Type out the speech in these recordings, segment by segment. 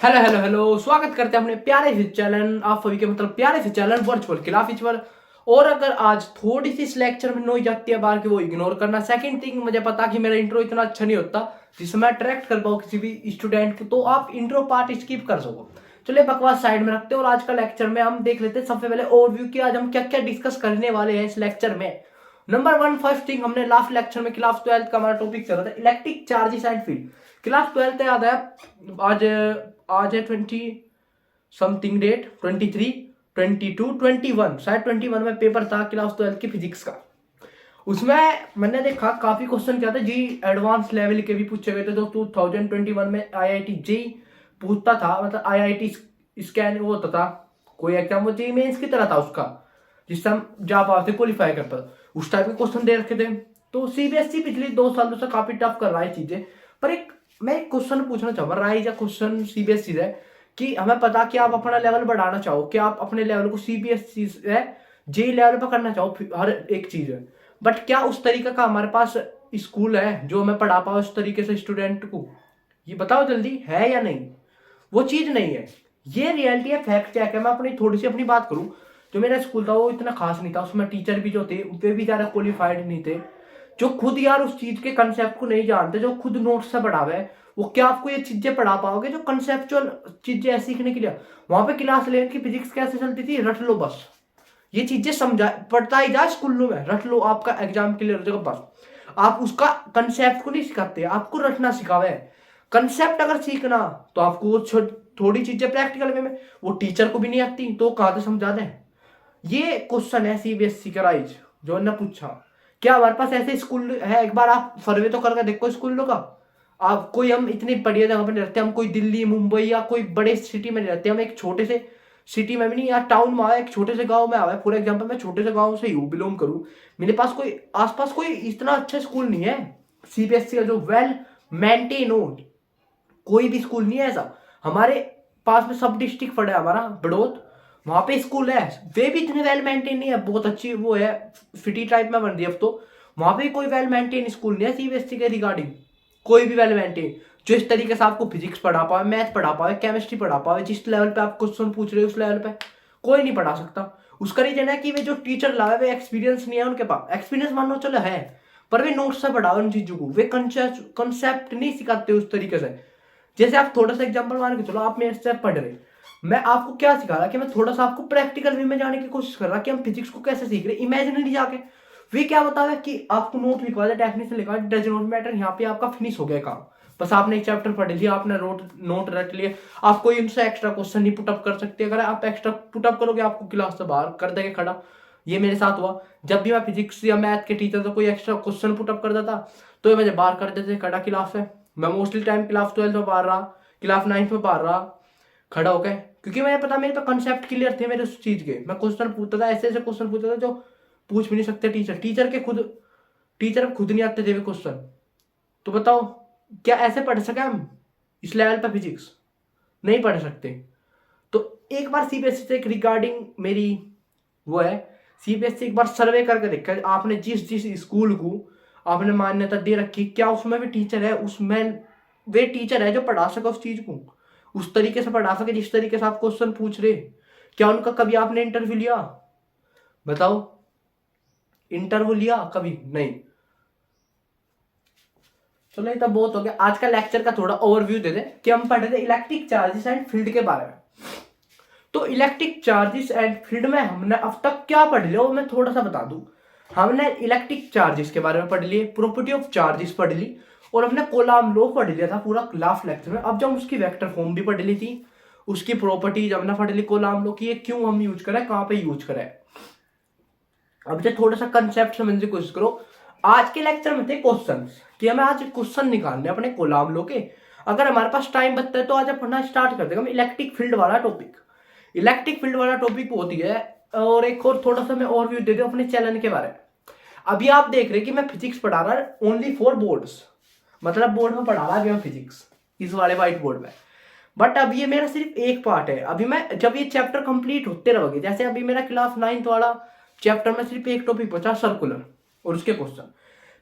Hello hello hello, स्वागत करते हैं अपने प्यारे से चैनल, आप सभी के मतलब प्यारे से चैनल वर्चुअल क्लास पर। और अगर आज थोड़ी सी इस लेक्चर में नॉइज आती है बाहर की, वो इग्नोर करना। सेकंड थिंग, मुझे पता कि मेरा इंट्रो इतना अच्छा नहीं होता जिससे मैं अट्रैक्ट कर पाऊँ किसी भी स्टूडेंट को, तो आप इंट्रो पार्ट स्किप कर सको। चलिए बकवास साइड में रखते हैं और आज का लेक्चर में हम देख लेते हैं सबसे पहले ओवरव्यू की आज हम क्या क्या डिस्कस करने वाले हैं इस लेक्चर में। नंबर वन, फर्स्ट थिंग, हमने लास्ट लेक्चर में क्लास 12 का हमारा टॉपिक चल रहा था electric charges and field. Class 12 याद है आज? आज है 20 समथिंग डेट, 23, 22, 21, शायद 21 में पेपर था क्लास 12 की फिजिक्स का। उसमें मैंने देखा काफी क्वेश्चन क्या थे जी, एडवांस लेवल के भी पूछे गए थे। तो 2021 में आईआईटी जी पूछता था, मतलब आईआईटी स्कैन वो होता था कोई एग्जाम, वो जी मेंस की तरह था उसका, जिससे हम जा पाते क्वालिफाई करता था। उस टाइप के क्वेश्चन दे रखे थे। तो सीबीएसई पिछले 2 सालों से काफी टफ कर रहा है चीजें। पर मैं एक क्वेश्चन पूछना चाहूंगा, राइज या क्वेश्चन सीबीएसई से, कि हमें पता कि आप अपना लेवल बढ़ाना चाहो, कि आप अपने लेवल को सीबीएसई से जेई लेवल पर करना चाहो, हर एक चीज है। बट क्या उस तरीके का हमारे पास स्कूल है जो हमें पढ़ा पाओ उस तरीके से स्टूडेंट को? ये बताओ जल्दी, है या नहीं? वो चीज नहीं है। ये रियलिटी है, फैक्ट चेक है। मैं अपनी थोड़ी सी अपनी बात करूं, जो मेरा स्कूल था वो इतना खास नहीं था, उसमें टीचर भी जो थे वे भी ज्यादा क्वालिफाइड नहीं थे, जो खुद यार उस चीज के कंसेप्ट को नहीं जानते, जो खुद नोट से पढ़ावे है। वो क्या आपको ये चीजें पढ़ा पाओगे जो कंसेप्चुअल चीजें सीखने के लिए? वहां पे क्लास 11 की फिजिक्स कैसे चलती थी, रट लो बस। ये चीजें समझा पढ़ता ही जा स्कूलों में, रट लो, आपका एग्जाम क्लियर हो जाएगा बस। आप उसका कंसेप्ट को नहीं सिखाते, आपको रटना सिखावे है। कंसेप्ट अगर सीखना तो आपको थोड़ी चीजें प्रैक्टिकल में वो टीचर को भी नहीं आती, तो कहां से समझा दें? ये क्वेश्चन है सीबीएसई का राइज, जो ने पूछा। क्या हमारे पास ऐसे स्कूल है? एक बार आप सर्वे तो करके देखो स्कूलों का। आप कोई, हम इतनी बढ़िया जगह पर नहीं रहते, हम कोई दिल्ली मुंबई या कोई बड़े सिटी में नहीं रहते, हम एक छोटे से सिटी में भी नहीं, या टाउन में आया, एक छोटे से गांव में आया। फॉर एग्जांपल मैं छोटे से गांव से ही बिलोंग करूं, मेरे पास कोई आसपास कोई इतना अच्छा स्कूल नहीं है सीबीएसई का जो वेल मेंटेन हो। कोई भी स्कूल नहीं है ऐसा। हमारे पास में सब डिस्ट्रिक्ट पड़ा है हमारा बड़ौद, वहां पे स्कूल है, वे भी इतने वेल मेंटेन नहीं है। बहुत अच्छी वो है, सिटी टाइप में बन रही है अब तो। वहां पे कोई वेल मेंटेन स्कूल नहीं है सीबीएसई के रिगार्डिंग, कोई भी वेल मेंटेन जो इस तरीके से आपको फिजिक्स पढ़ा पाए, मैथ पढ़ा पाए, केमिस्ट्री पढ़ा पाए, जिस लेवल पे आप क्वेश्चन पूछ रहे हो उस लेवल पे कोई नहीं पढ़ा सकता। उसका रीजन है कि वे जो टीचर लाए वे एक्सपीरियंस नहीं है उनके पास। एक्सपीरियंस मान लो चलो है, पर वे नोट्स से पढ़ा उन चीजों को, वे कंसेप्ट नहीं सिखाते उस तरीके से। जैसे आप थोड़ा सा एग्जांपल मान के चलो, आप मेरे से पढ़ रहे, मैं आपको क्या सिखा रहा कि मैं थोड़ा सा आपको प्रैक्टिकल वे में जाने की कोशिश कर रहा कि हम फिजिक्स को कैसे सीख रहे, इमेजिनरी जाके। वे क्या बता रहा है कि आपको नोट लिखवा दे, डेफिनेशन लिखवा दे, डज नॉट मैटर, यहाँ पे आपका फिनिश हो गया काम। बस आपने एक चैप्टर पढ़ लिया, आपने नोट रट लिया, आप कोई उनसे एक्स्ट्रा क्वेश्चन नहीं पुटअप कर सकते। अगर आप एक्स्ट्रा पुटअप करोगे आपको क्लास से बाहर कर देंगे खड़ा। ये मेरे साथ हुआ, जब भी मैं फिजिक्स या मैथ के टीचर से कोई एक्स्ट्रा क्वेश्चन पुटअप कर देता तो ये मुझे बाहर कर देते खड़ा क्लास से। मैं मोस्टली टाइम क्लास 12 में बाहर रहा, क्लास 9 में बाहर रहा खड़ा होकर, क्योंकि मुझे पता मेरे तो कंसेप्ट क्लियर थे मेरे उस चीज के। मैं क्वेश्चन पूछता था, ऐसे ऐसे क्वेश्चन पूछता था जो पूछ भी नहीं सकते टीचर, टीचर खुद नहीं आते थे वे क्वेश्चन। तो बताओ, क्या ऐसे पढ़ सके हम इस लेवल पर फिजिक्स? नहीं पढ़ सकते। तो एक बार सीबीएसई से एक रिगार्डिंग मेरी वो है, सीबीएसई एक बार सर्वे करके देखा, आपने जिस जिस स्कूल को आपने मान्यता दे रखी, क्या उसमें भी टीचर है, उसमें वे टीचर है जो पढ़ा सके उस चीज को, उस तरीके से पढ़ा सके जिस तरीके से आप क्वेश्चन पूछ रहे? क्या उनका कभी आपने इंटरव्यू लिया? बताओ, इंटरव्यू लिया कभी? नहीं। चलो ये तो बहुत हो गया। आज का लेक्चर का थोड़ा ओवरव्यू दे दे कि हम पढ़ रहे थे इलेक्ट्रिक चार्जेस एंड फील्ड के बारे में। तो इलेक्ट्रिक चार्जेस एंड फील्ड में हमने अब तक क्या पढ़ लिया वो मैं थोड़ा सा बता दूं। हमने इलेक्ट्रिक चार्जेस के बारे में पढ़ लिए, प्रॉपर्टी ऑफ चार्जेस पढ़ ली, और हमने कोलाम लॉ पढ़ लिया था पूरा लास्ट लेक्चर में। अब जब उसकी वेक्टर फॉर्म भी पढ़ ली थी, उसकी प्रॉपर्टीज हमने पढ़ ली कोलाम लॉ की, ये क्यों हम यूज करें, कहां पे यूज करें। अब जो थोड़ा सा कंसेप्ट समझने की कोशिश करो। आज के लेक्चर में थे क्वेश्चन, कि हमें आज क्वेश्चन निकालने अपने कोलाम लॉ के। अगर हमारे पास टाइम बचता है तो आज पढ़ना स्टार्ट कर देगा हम इलेक्ट्रिक फील्ड वाला टॉपिक। इलेक्ट्रिक फील्ड वाला टॉपिक होती है। और एक और थोड़ा सा मैं ओवरव्यू दे दूं अपने चैनल के बारे में। अभी आप देख रहे कि मैं फिजिक्स पढ़ा रहा ओनली फॉर बोर्ड्स, मतलब बोर्ड में पढ़ा रहा अभी मैं फिजिक्स इस वाले व्हाइट बोर्ड में। बट अब ये मेरा सिर्फ एक पार्ट है। अभी मैं जब ये चैप्टर कंप्लीट होते रहोगे, जैसे अभी मेरा क्लास 9 वाला चैप्टर में सिर्फ एक टॉपिक बचा सर्कुलर और उसके क्वेश्चन,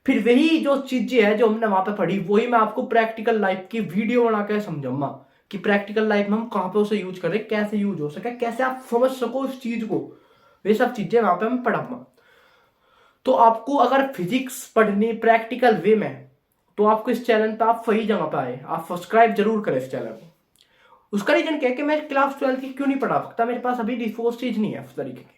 फिर वही जो चीजें है जो हमने वहां पे पढ़ी वही मैं आपको प्रैक्टिकल लाइफ की वीडियो बना के समझाऊंगा कि प्रैक्टिकल लाइफ में हम कहाँ पे उसे यूज करें, कैसे यूज हो सके, कैसे आप समझ सको उस चीज को, ये सब चीजें वहां पे हम पढ़ाऊंगा। तो आपको अगर फिजिक्स पढ़नी प्रैक्टिकल वे में, तो आपको इस चैनल पे आप सही जगह पे आए, आप सब्सक्राइब जरूर करें इस चैनल को। उसका रीजन क्या है कि मैं क्लास 12 की क्यों नहीं पढ़ा सकता, मेरे पास अभी रिसोर्स चीज नहीं है उस तरीके की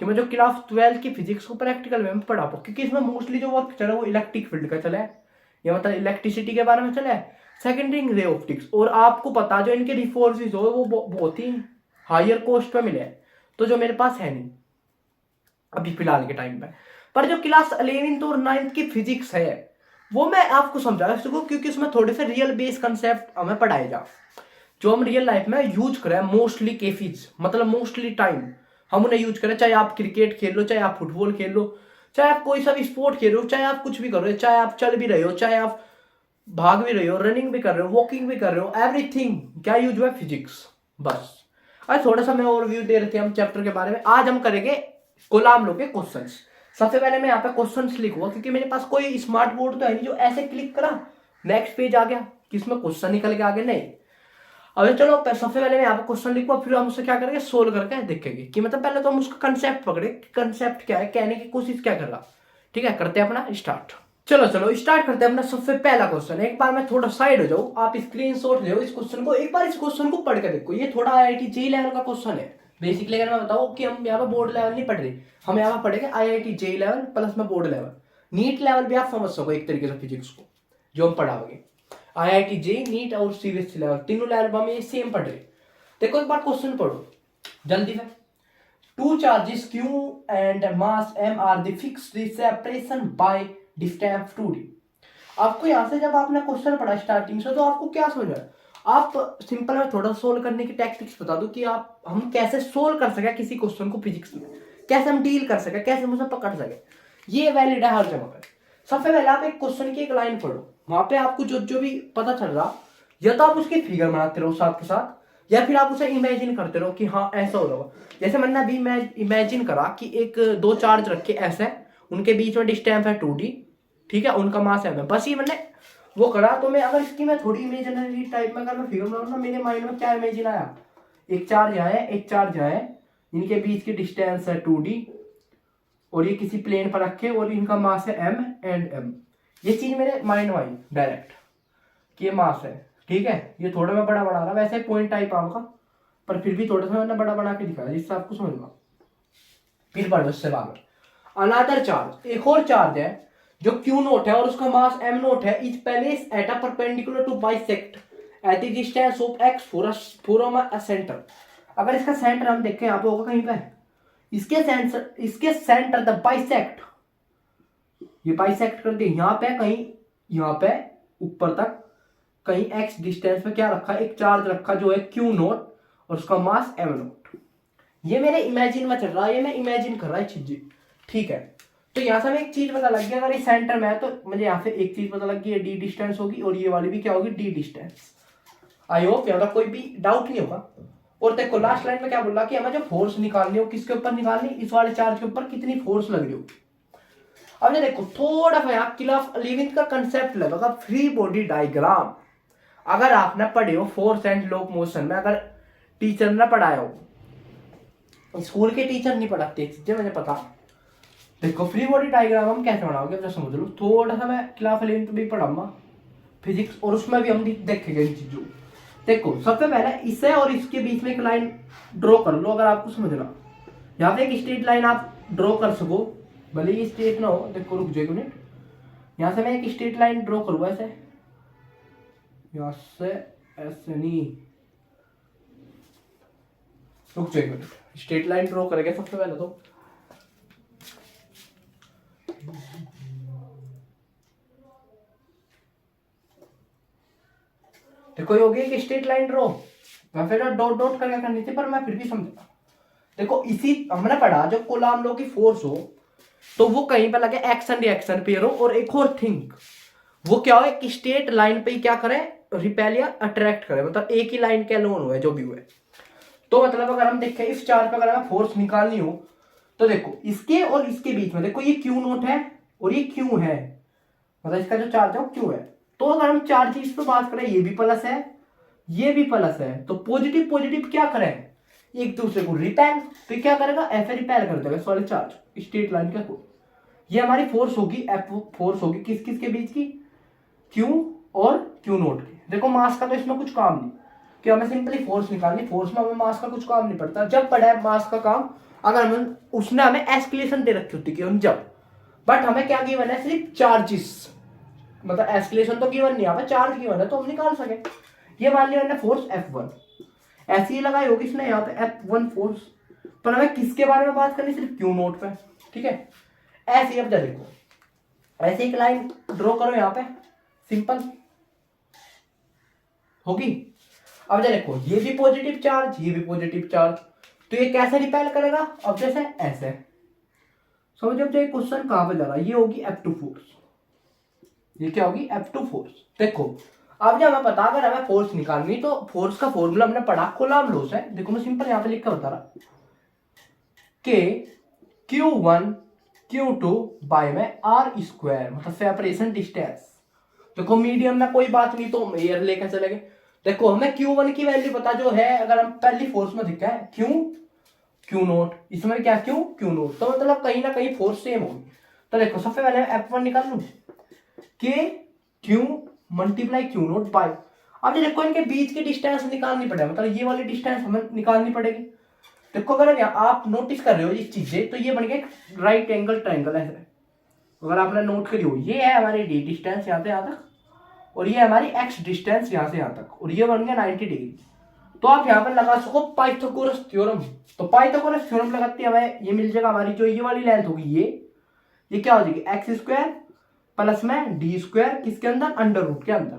कि मैं जो क्लास 12 की फिजिक्स को प्रैक्टिकल वे में पढ़ा पाऊँ, क्योंकि इसमें मोस्टली जो वर्क चला है वो इलेक्ट्रिक फील्ड का चला है, या मतलब इलेक्ट्रिसिटी के बारे में चला है, सेकेंड थिंग रे ऑप्टिक्स। और आपको पता जो इनके रिसोर्सेज हो वो बहुत ही हायर कॉस्ट पे मिले हैं, तो जो मेरे पास है नहीं अभी फिलहाल के टाइम पे। पर जो क्लास 11th और 9th की फिजिक्स है वो मैं आपको समझा सकूँ, क्योंकि उसमें थोड़े से रियल बेस कंसेप्ट हमें पढ़ाए जा, जो हम रियल लाइफ में यूज करें मोस्टली केसेस, मतलब मोस्टली टाइम हम उन्हें यूज करें। चाहे आप क्रिकेट खेल लो, चाहे आप फुटबॉल खेल लो, चाहे आप कोई सा भी स्पोर्ट खेल रहे हो, चाहे आप कुछ भी कर रहे हो, चाहे आप चल भी रहे हो, चाहे आप भाग भी रहे हो, रनिंग भी कर रहे हो, वॉकिंग भी कर रहे हो, एवरीथिंग क्या यूज हुआ है, फिजिक्स। बस आज थोड़ा सा मैं ओवरव्यू दे रहे थे हम चैप्टर के बारे में। आज हम करेंगे कोलाम लो के क्वेश्चंस। सबसे पहले मैं यहाँ पे क्वेश्चंस लिखूंगा, क्योंकि मेरे पास कोई स्मार्ट बोर्ड तो है नहीं जो ऐसे क्लिक करा नेक्स्ट पेज आ गया कि इसमें क्वेश्चन निकल के आगे, नहीं। अब चलो सबसे पहले मैं यहाँ पे क्वेश्चन लिखूंगा, फिर हम उसे क्या करेंगे, सोल्व करके देखेंगे कि मतलब पहले तो हम उसका कंसेप्ट पकड़े, कंसेप्ट क्या है, कहने की कोशिश क्या कर रहा। ठीक है, करते हैं अपना स्टार्ट। चलो स्टार्ट करते हैं अपना सबसे पहला क्वेश्चन। एक बार मैं थोड़ा साइड हो जाऊँ, आप स्क्रीनशॉट ले इस क्वेश्चन को, एक बार इस क्वेश्चन को पढ़ के देखो। ये थोड़ा IIT JEE लेवल का क्वेश्चन है बेसिकली। अगर मैं बताऊँ कि हम यहाँ पे बोर्ड लेवल नहीं पढ़ रहे, हम यहाँ पे पढ़ेंगे IIT JEE लेवल प्लस में बोर्ड लेवल, नीट लेवल भी आप समझ सको एक तरीके से फिजिक्स को जो हम पढ़ाओगे। IIT JEE, नीट और CBSE लेवल, तीनों लेवल हम ये सेम पढ़ रहे। देखो एक बार क्वेश्चन पढ़ो जल्दी से। Two charges Q and mass M are the fixed separation by distance 2D। आपको यहाँ से जब आपने क्वेश्चन पढ़ा स्टार्टिंग से, तो आपको क्या समझ आया? आप सिंपल में थोड़ा सोल्व करने की टैक्टिक्स बता दो कि आप हम कैसे सोल्व कर सके किसी क्वेश्चन को फिजिक्स में, कैसे हम डील कर सके, कैसे हम उसे पकड़ सके। ये वैलिड है हर जगह पे। सबसे पहले आप एक क्वेश्चन की एक लाइन पढ़ो, वहां पे आपको जो जो भी पता चल रहा, या तो आप उसकी फिगर बनाते रहो साथ के साथ, या फिर आप उसे इमेजिन करते रहो कि हाँ ऐसा हो रहा होगा। जैसे मैंने अभी इमेजिन करा कि एक दो चार्ज रखे ऐसे, उनके बीच में डिस्टेंस है 2D, ठीक है, उनका मास है, बस ये मैंने वो करा। तो मैं अगर इसकी मैं थोड़ी इमेजिनरी टाइप में अगर मैं फिगर बनाऊँ ना, मेरे माइंड में क्या इमेजिन आया, एक चार्ज यहाँ है, एक चार्ज यहाँ है, इनके बीच की डिस्टेंस है 2D, और ये किसी प्लेन पर रखे और इनका मास है M एंड M। ये चीज मेरे माइंड में आई डायरेक्ट कि ये मास है, ठीक है। ये थोड़ा मैं बड़ा बना रहा, वैसे पॉइंट टाइप आपका, पर फिर भी थोड़ा सा मैंने बड़ा बना के दिखाया जिससे आपको समझ में। फिर बढ़ो इससे बाद अनदर चार्ज, एक और चार्ज है जो Q नोट है और उसका मास M नोट है, is place at a perpendicular to bisect at the distance of x from a centre. अगर इसका सेंटर हम देखें यहाँ पे होगा कहीं पे, इसके सेंटर द बाइसेक्ट, ये बाइसेक्ट कर दे यहाँ पे, कहीं यहाँ पे ऊपर तक कहीं x डिस्टेंस पे क्या रखा, एक चार्ज रखा जो है Q नोट और उसका मास M नोट। ये मेरे इमेजिन में चल रहा है, ये मैं इमेजिन कर रहा है चीज, ठीक है। तो यहाँ से हमें एक चीज पता लग गया, अगर ये सेंटर में है तो मुझे यहाँ से एक चीज पता लग गई, ये D डिस्टेंस होगी और ये वाली भी क्या होगी, D डिस्टेंस। आई होप यहाँ कोई भी डाउट नहीं होगा। और देखो लास्ट लाइन में क्या बोल रहा कि हमें जो फोर्स निकालनी हो, किसके ऊपर निकालनी, इस वाले चार्ज के ऊपर कितनी फोर्स लग रही हो। अब देखो थोड़ा सा यहाँ क्लास 11th का कंसेप्ट लगेगा, फ्री बॉडी डायग्राम। अगर आपने पढ़े हो force and law of motion में, अगर टीचर ने पढ़ाया हो, स्कूल के टीचर नहीं पढ़ाते चीजें मुझे पता। देखो फ्री बॉडी डायग्राम हम कैसे बनाओगे अब समझ लो। थोड़ा सा मैं क्लास 11th भी पढ़ाऊंगा फिजिक्स, और उसमें भी हम देखेंगे इन चीजों। देखो सबसे पहले इसे और इसके बीच में एक लाइन ड्रॉ कर लो अगर आपको समझना। यहाँ पे एक स्ट्रेट लाइन आप ड्रॉ कर सको, भले ये स्ट्रेट ना हो। देखो रुक जाए एक मिनट, यहाँ से मैं एक स्ट्रेट लाइन ड्रॉ करूँगा ऐसे, यहाँ से ऐसे नहीं, रुक जाए एक मिनट, स्ट्रेट लाइन ड्रॉ करेंगे सबसे पहले तो। देखो ये हो गई एक स्ट्रेट लाइन ड्रॉ, मैं फिर डॉट डॉट करके करनी थी पर मैं फिर भी समझा। देखो इसी हमने पढ़ा जो कूलॉम लॉ की फोर्स हो तो वो कहीं पे लगे एक्शन रिएक्शन पेयर हो, और एक और थिंग वो क्या हो, एक स्ट्रेट लाइन पे क्या करे, रिपेल या अट्रैक्ट करे, मतलब एक ही लाइन के लोन हुए जो भी हुए। तो मतलब अगर हम देखें इस चार्ज पे अगर हमें फोर्स निकालनी हो तो देखो इसके और इसके बीच में देखो ये Q नोट है और ये Q है, मतलब इसका जो चार्ज है वो Q है। तो अगर हम चार्जेस पे बात करें ये भी प्लस है, ये भी प्लस है, तो पॉजिटिव पॉजिटिव क्या करें, एक दूसरे को रिपेल, तो क्या करेगा एफ रिपेल कर देगा सॉरी चार्ज स्ट्रेट लाइन का को। ये हमारी फोर्स होगी, एफ फोर्स होगी किस किस के बीच की, क्यू और क्यू नोट की। देखो मास का तो इसमें कुछ काम नहीं, कि हमें सिंपली फोर्स निकालनी, फोर्स में हमें मास का कुछ काम नहीं पड़ता। जब पड़ा है मास का काम, अगर हमें उसने हमें एस्केलेशन दे रखी होती है जब, बट हमें क्या गिवन है, सिर्फ चार्जेस, मतलब एस्केलेशन तो गिवन नहीं, हमें चार्ज गिवन है तो हम निकाल सके। ये मान लिया मैंने फोर्स F1, ऐसी ही लगाई होगी इसने यहाँ पे F1 फोर्स, पर हमें किसके बारे में बात करनी, सिर्फ क्यू नोट पे, ठीक है। ऐसे ही अब देखो, ऐसे एक लाइन ड्रॉ करो यहाँ पे, सिंपल होगी। अब देखो ये भी पॉजिटिव चार्ज, ये भी पॉजिटिव चार्ज, तो ये कैसे रिपेल करेगा, अब जैसे ऐसे समझो। अब ये क्वेश्चन कहां पे जा रहा है, ये होगी F2 फोर्स, ये क्या होगी F2 फोर्स। देखो अब जब हमें पता, अगर हमें फोर्स निकालनी तो फोर्स का फॉर्मूला हमने पढ़ा, कूलम्ब लॉस है। देखो मैं सिंपल यहां पे लिख कर बता रहा, कि Q1 Q2 बाय में R स्क्वायर, मतलब सेपरेशन डिस्टेंस। देखो मीडियम में कोई बात नहीं तो एयर लेकर चलेंगे। देखो हमें Q1 की वैल्यू पता जो है, अगर हम पहली फोर्स में दिखा है Q नोट, इसमें क्या Q नोट, तो मतलब कहीं ना कहीं फोर्स सेम होगी। तो देखो सबसे पहले F1 निकाल लूं, k Q multiply Q naught by, अब देखो इनके बीच की डिस्टेंस निकालनी पड़ेगी, मतलब ये वाली डिस्टेंस हमें निकालनी पड़ेगी। देखो अगर आप नोटिस कर रहे हो ये चीजें, तो ये बन गया राइट एंगल ट्रायंगल है, अगर आपने नोट करी हो, ये है हमारी डी डिस्टेंस यहाँ से यहाँ तक, और ये हमारी एक्स डिस्टेंस यहाँ से यहाँ तक, और ये बन गया 90 डिग्री। तो आप यहाँ पर लगा सको पाइथागोरस थ्योरम, तो पाइथागोरस थ्योरम लगाते हमें ये मिल जाएगा, हमारी जो ये वाली लेंथ होगी ये क्या हो जाएगी, एक्स स्क्वायर प्लस में डी स्क्वायर, किसके अंदर, अंडर रूट के अंदर।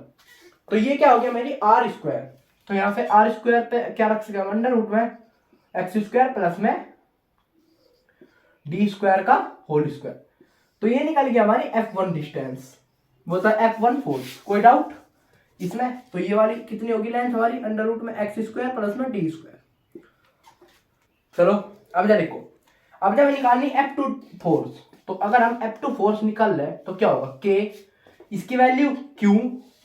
तो ये क्या हो गया मेरी आर स्क्वायर, तो यहाँ पे आर स्क्वायर पे क्या रख सकते, अंडर रूट में एक्स स्क्वायर प्लस में डी स्क्वायर का होल स्क्वायर। तो ये निकल गया हमारी F1 डिस्टेंस, वो था F1 फोर्स। कोई डाउट इसमें, तो ये वाली कितनी होगी लेंथ हमारी, अंडर रूट में एक्स स्क्वायर प्लस में डी स्क्वायर। चलो अब जा देखो, अब जब निकालनी F2 फोर्स, तो अगर हम F2 फोर्स निकाल ले तो क्या होगा, के इसकी वैल्यू Q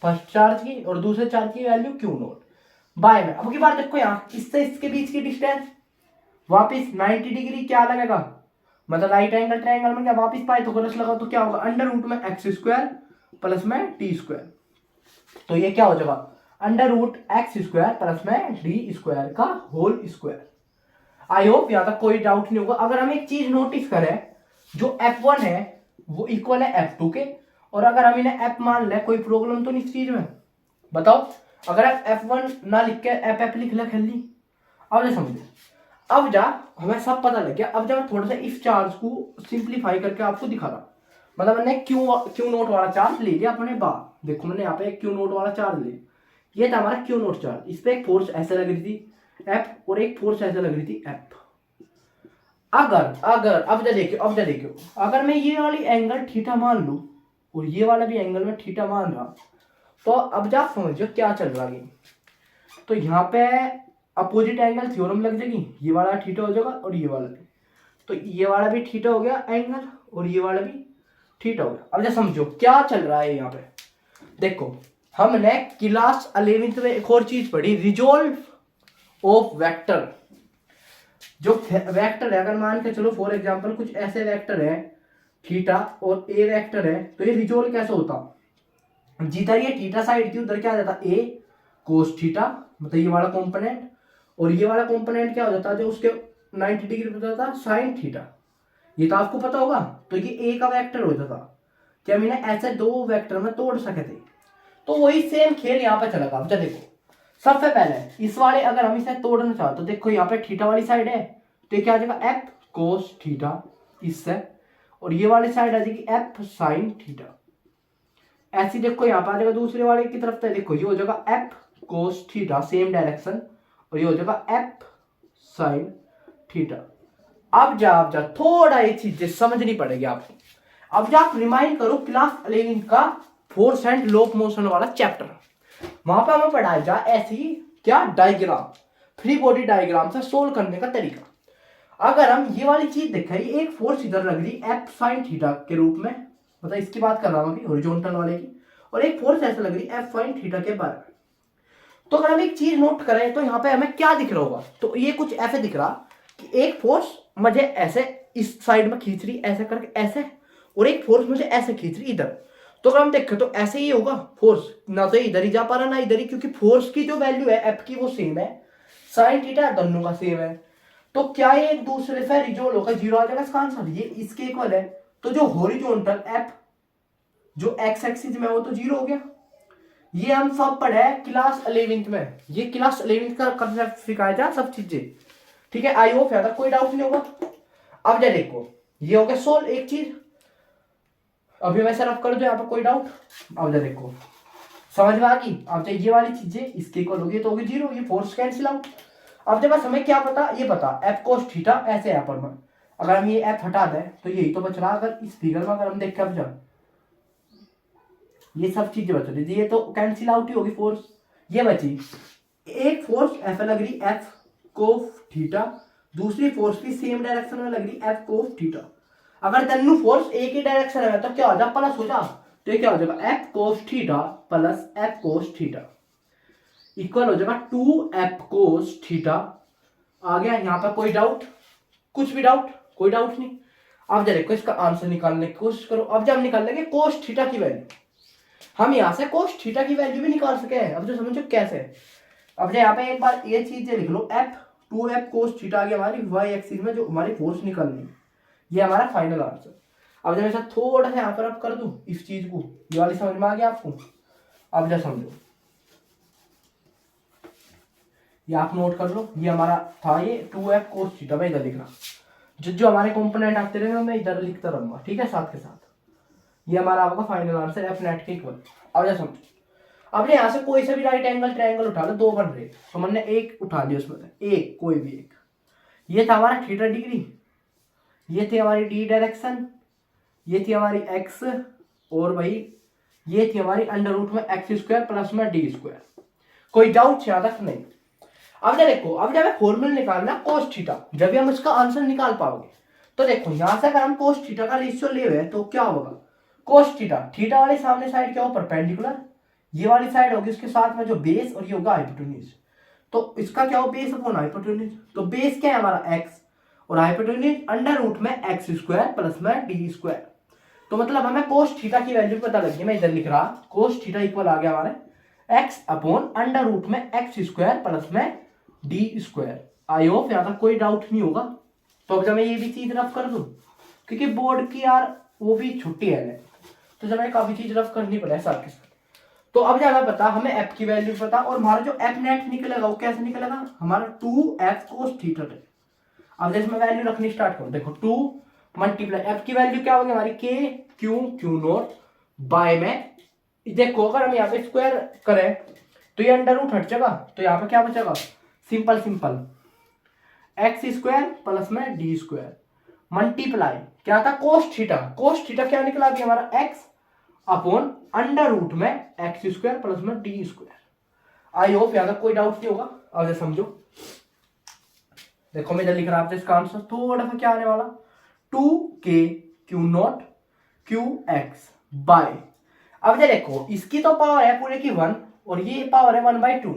फर्स्ट चार्ज की, और दूसरे चार्ज की वैल्यू Q नोट बाय में। अब की बार देखो यहाँ इससे इसके बीच की डिस्टेंस वापिस 90 डिग्री क्या लगेगा, मतलब राइट एंगल ट्रायंगल में क्या वापिस पाइथागोरस लगाओ, तो क्या होगा, अंडर रूट में एक्स स्क्वायर प्लस में टी स्क्वायर। तो ये क्या हो जाएगा, under root x square plus में डी स्क्वायर का होल स्क्वायर। आई होप यहाँ तक कोई डाउट नहीं होगा। अगर हम एक चीज नोटिस करें, जो F1 है वो इक्वल है F2 के, और अगर हम इन्हें F मान ले, कोई प्रॉब्लम तो नहीं इस चीज में, बताओ। अगर आप F1 ना लिख के F लिख ले खेली, अब नहीं समझे, अब जा हमें सब पता लग गया। अब जब थोड़ा सा इस चार्ज को सिंप्लीफाई करके आपको दिखा रहा, मतलब मैंने क्यू नोट वाला चार्ज ले लिया अपने बाहर, देखो मैंने यहाँ पे एक क्यू नोट वाला चार्ज ले, ये था हमारा क्यू नोट चार्ज, इस पे एक फोर्स ऐसे लग रही थी F, और एक फोर्स ऐसे लग रही थी F। अगर अब जा देखियो, अगर मैं ये वाली एंगल थीटा मान लूं और ये वाला भी एंगल में थीटा मान रहा, तो अब जा समझो क्या चल रहा है। तो यहाँ पे अपोजिट एंगल थ्योरम लग जाएगी, ये वाला थीटा हो जाएगा और ये वाला भी, तो ये वाला भी थीटा हो गया एंगल, और ये वाला भी थीटा हो गया। अब जरा समझो क्या चल रहा है यहाँ पे। देखो हमने क्लास 11th में एक और चीज पढ़ी, रिजोल्व ऑफ वेक्टर। जो वेक्टर है, अगर मान के चलो फॉर एग्जांपल कुछ ऐसे वेक्टर है थीटा और ए वेक्टर है, तो ये रिजोल्व कैसे होता, जिधर ये थीटा साइड थी उधर क्या आ जाता, ए कोस थीटा, मतलब ये वाला कंपोनेंट, और ये वाला कंपोनेंट क्या हो जाता है, जो उसके 90 डिग्री पे जाता साइन थीटा। ये तो आपको पता होगा। तो ये ए का वेक्टर होता था, क्या मैंने ऐसे दो वेक्टर में तोड़ सके थे, तो वही सेम खेल यहाँ पे चलेगा। अब देखो सबसे पहले इस वाले अगर हम इसे तोड़ना चाहते तो देखो यहाँ पे थीटा वाली साइड है, तो ये क्या आ जाएगा एफ कोस थीटा इससे, और ये वाली साइड आ जाएगी एफ साइन थीटा। ऐसी देखो यहाँ पे आ जाएगा दूसरे वाले की तरफ, तो देखो ये हो जाएगा F cos theta same direction, और ये हो जाएगा एफ साइन थीटा। अब जा थोड़ा ये चीजें समझनी पड़ेगी आपको। अब आप रिमाइंड करो क्लास 11 का force and law of motion वाला चैप्टर, वहां पर हमें पढ़ाया जा ऐसी क्या डायग्राम, फ्री बॉडी डायग्राम से सोल्व करने का तरीका। अगर हम ये वाली चीज देखें, एक फोर्स इधर लग रही एफ साइन थीटा के रूप में, मतलब इसकी बात कर रहा हूं अभी हॉरिजॉन्टल वाले की, और एक फोर्स ऐसे लग रही एफ साइन थीटा के बारे में। तो अगर हम एक चीज नोट करें तो यहाँ पे हमें क्या दिख रहा होगा, तो ये कुछ ऐसे दिख रहा कि एक फोर्स मुझे ऐसे इस साइड में खींच रही ऐसे करके ऐसे, और एक फोर्स मुझे ऐसे खींच रही इधर। तो अगर हम देखें तो ऐसे ही होगा फोर्स, ना तो इधर ही जा पा रहा ना इधर ही, क्योंकि फोर्स की जो वैल्यू है एफ की वो सेम है, साइन थीटा दोनों का सेम है। तो क्या ये एक दूसरे से रिजोल्व होकर जीरो आ जाएगा इसका आंसर, ये इसके इक्वल है। तो जो हॉरिजॉन्टल एफ जो एक्स एक्सिस में वो तो जीरो हो गया। ये हम सब पढ़े क्लास 11th में, ये क्लास 11th का कंसेप्ट सिखाया था सब चीजें, ठीक है। आई होप यार कोई डाउट नहीं होगा। अब जरा देखो ये हो गया सोल्व एक चीज, अभी मैं रफ कर दो यहाँ पर कोई डाउट। अब जरा देखो समझ में आ गई। अब जब ये वाली चीजें इसके इक्वल होगी तो होगी जीरो, ये फोर्स कैंसिल आउट। अब जब बस हमें क्या पता, ये पता एफ कोस थीटा ऐसे है पर में, अगर हम ये एफ हटा दें तो यही तो बच रहा। अगर इस फिगर में अगर हम देखें अब जब ये सब चीजें बच रही, ये तो कैंसिल आउट ही होगी फोर्स, ये बची एक फोर्स एफ लग रही एफ कोस थीटा, दूसरी फोर्स भी सेम डायरेक्शन में लग रही एफ कोस थीटा। अगर दोनों फोर्स एक ही डायरेक्शन में तो क्या हो जाए प्लस हो जा, तो क्या हो जाएगा F cos theta plus F cos theta equal हो जाएगा 2f कोस थीटा। आ गया यहाँ पर कोई डाउट, कुछ भी डाउट, कोई डाउट नहीं। अब जरा देखो इसका आंसर निकालने की कोशिश करो। अब जब हम निकाल लेंगे कोस थीटा की वैल्यू, हम यहाँ से कोस थीटा की वैल्यू भी निकाल सके हैं। अब जो समझो कैसे, अब यहाँ पे एक बार ये चीज लिख लो एफ 2f कोस थीटा आ गया हमारी वाई एक्सिस में जो हमारी फोर्स निकलनी, ये हमारा फाइनल आंसर। अब जब ऐसा थोड़ा सा यहाँ पर अब कर दूं इस चीज को, ये वाली समझ में आ गया आपको। अब जब समझो ये आप नोट कर लो, ये हमारा था ये 2f कोस थीटा, मैं इधर लिख रहा, जो हमारे कंपोनेंट आते रहे मैं इधर लिखता रहूंगा, ठीक है साथ के साथ। ये हमारा आपका फाइनल आंसर एफ नेट के इक्वल। अब जैसे समझो, अब यहाँ से कोई सा भी राइट एंगल ट्रायंगल उठा लो, दो बन रहे तो मैंने एक उठा लिया उसमें से एक, कोई भी एक। ये था हमारा थीटा डिग्री, ये थी हमारी डी डायरेक्शन, ये थी हमारी एक्स, और भाई ये थी हमारी अंडर रूट में एक्स स्क्वायर प्लस में डी स्क्वायर। कोई डाउट यहाँ तक नहीं। अब जब देखो, अब जब फॉर्मूला निकालना कोस थीटा, जब भी हम इसका आंसर निकाल पाओगे तो देखो यहाँ से अगर हम कोस थीटा का रेशियो ले रहे तो क्या होगा, कोस थीटा, थीटा वाले सामने साइड क्या हो परपेंडिकुलर, ये वाली साइड होगी उसके साथ में जो बेस, और ये होगा हाइपोटेन्यूज। तो इसका क्या हो बेस अपॉन हाइपोटेन्यूज, तो बेस क्या है हमारा एक्स और हाइपोटेन्यूज अंडर रूट में एक्स स्क्वायर प्लस में डी स्क्वायर। तो मतलब हमें कोस थीटा की वैल्यू पता लगी, मैं इधर लिख रहा कोस थीटा इक्वल आ गया हमारे एक्स अपॉन अंडर रूट में एक्स स्क्वायर प्लस में डी स्क्वायर। आई होप यहाँ तक कोई डाउट नहीं होगा। तो अब जब मैं ये भी चीज रफ कर दूं, क्योंकि बोर्ड की यार वो भी छुट्टी है तो जब मैं काफी चीज रफ करनी पड़े साथ के साथ। तो अब ज्यादा पता हमें एफ की वैल्यू पता, और हमारा जो एफ नेट निकलेगा वो कैसे निकलेगा, हमारा 2f कोस थीटा। अब जैसे मैं वैल्यू रखनी स्टार्ट करूं, देखो 2 मल्टीप्लाई एफ की वैल्यू क्या होगी हमारी के क्यू नोट बाय में, देखो अगर हम यहाँ पे स्क्वायर करें तो ये अंडर रूट हट जाएगा, तो यहाँ पे क्या बचेगा simple simple x square plus में डी स्क्वायर मल्टीप्लाई क्या था कोस थीटा, कोस थीटा क्या निकला अभी हमारा एक्स अपॉन अंडर रूट में एक्स स्क्वायर प्लस में डी स्क्वायर। आई होप यहाँ तक कोई डाउट नहीं होगा। अब समझो, देखो मैं इधर लिख रहा हूं इसका आंसर थोड़ा सा क्या आने वाला 2k q naught q x by, अब देखो इसकी तो पावर है पूरे की 1 और ये पावर है 1/2।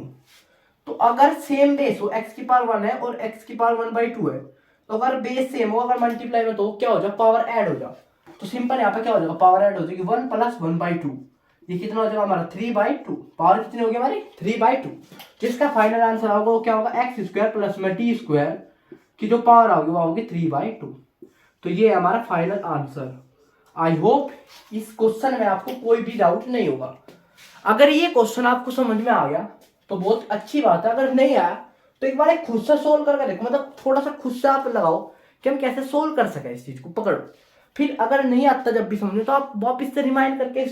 तो अगर सेम बेस हो x की पावर 1 है और x की पावर 1/2 है, तो अगर बेस सेम हो अगर मल्टीप्लाई में तो क्या हो जाए पावर ऐड हो जाए। तो सिंपल यहाँ पे क्या हो जाएगा पावर ऐड हो जाएगी 1 प्लस 1/2, ये कितना हो जाएगा हमारा 3/2। पावर कितनी होगी हमारी 3/2, जिसका फाइनल आंसर होगा वो क्या होगा एक्स स्क्वायर प्लस में टी स्क्वायर की जो पावर होगी वो होगी 3/2। तो ये हमारा फाइनल आंसर। आई होप इस क्वेश्चन में आपको कोई भी डाउट नहीं होगा। अगर ये क्वेश्चन आपको समझ में आ गया तो बहुत अच्छी बात है, अगर नहीं आया तो एक बार एक खुद से सोल्व करके देखो, मतलब थोड़ा सा खुद से आप लगाओ कि हम कैसे सोल्व कर सके इस चीज को, पकड़ो। फिर अगर नहीं आता जब भी समझो तो आप वापिस से रिमाइंड करके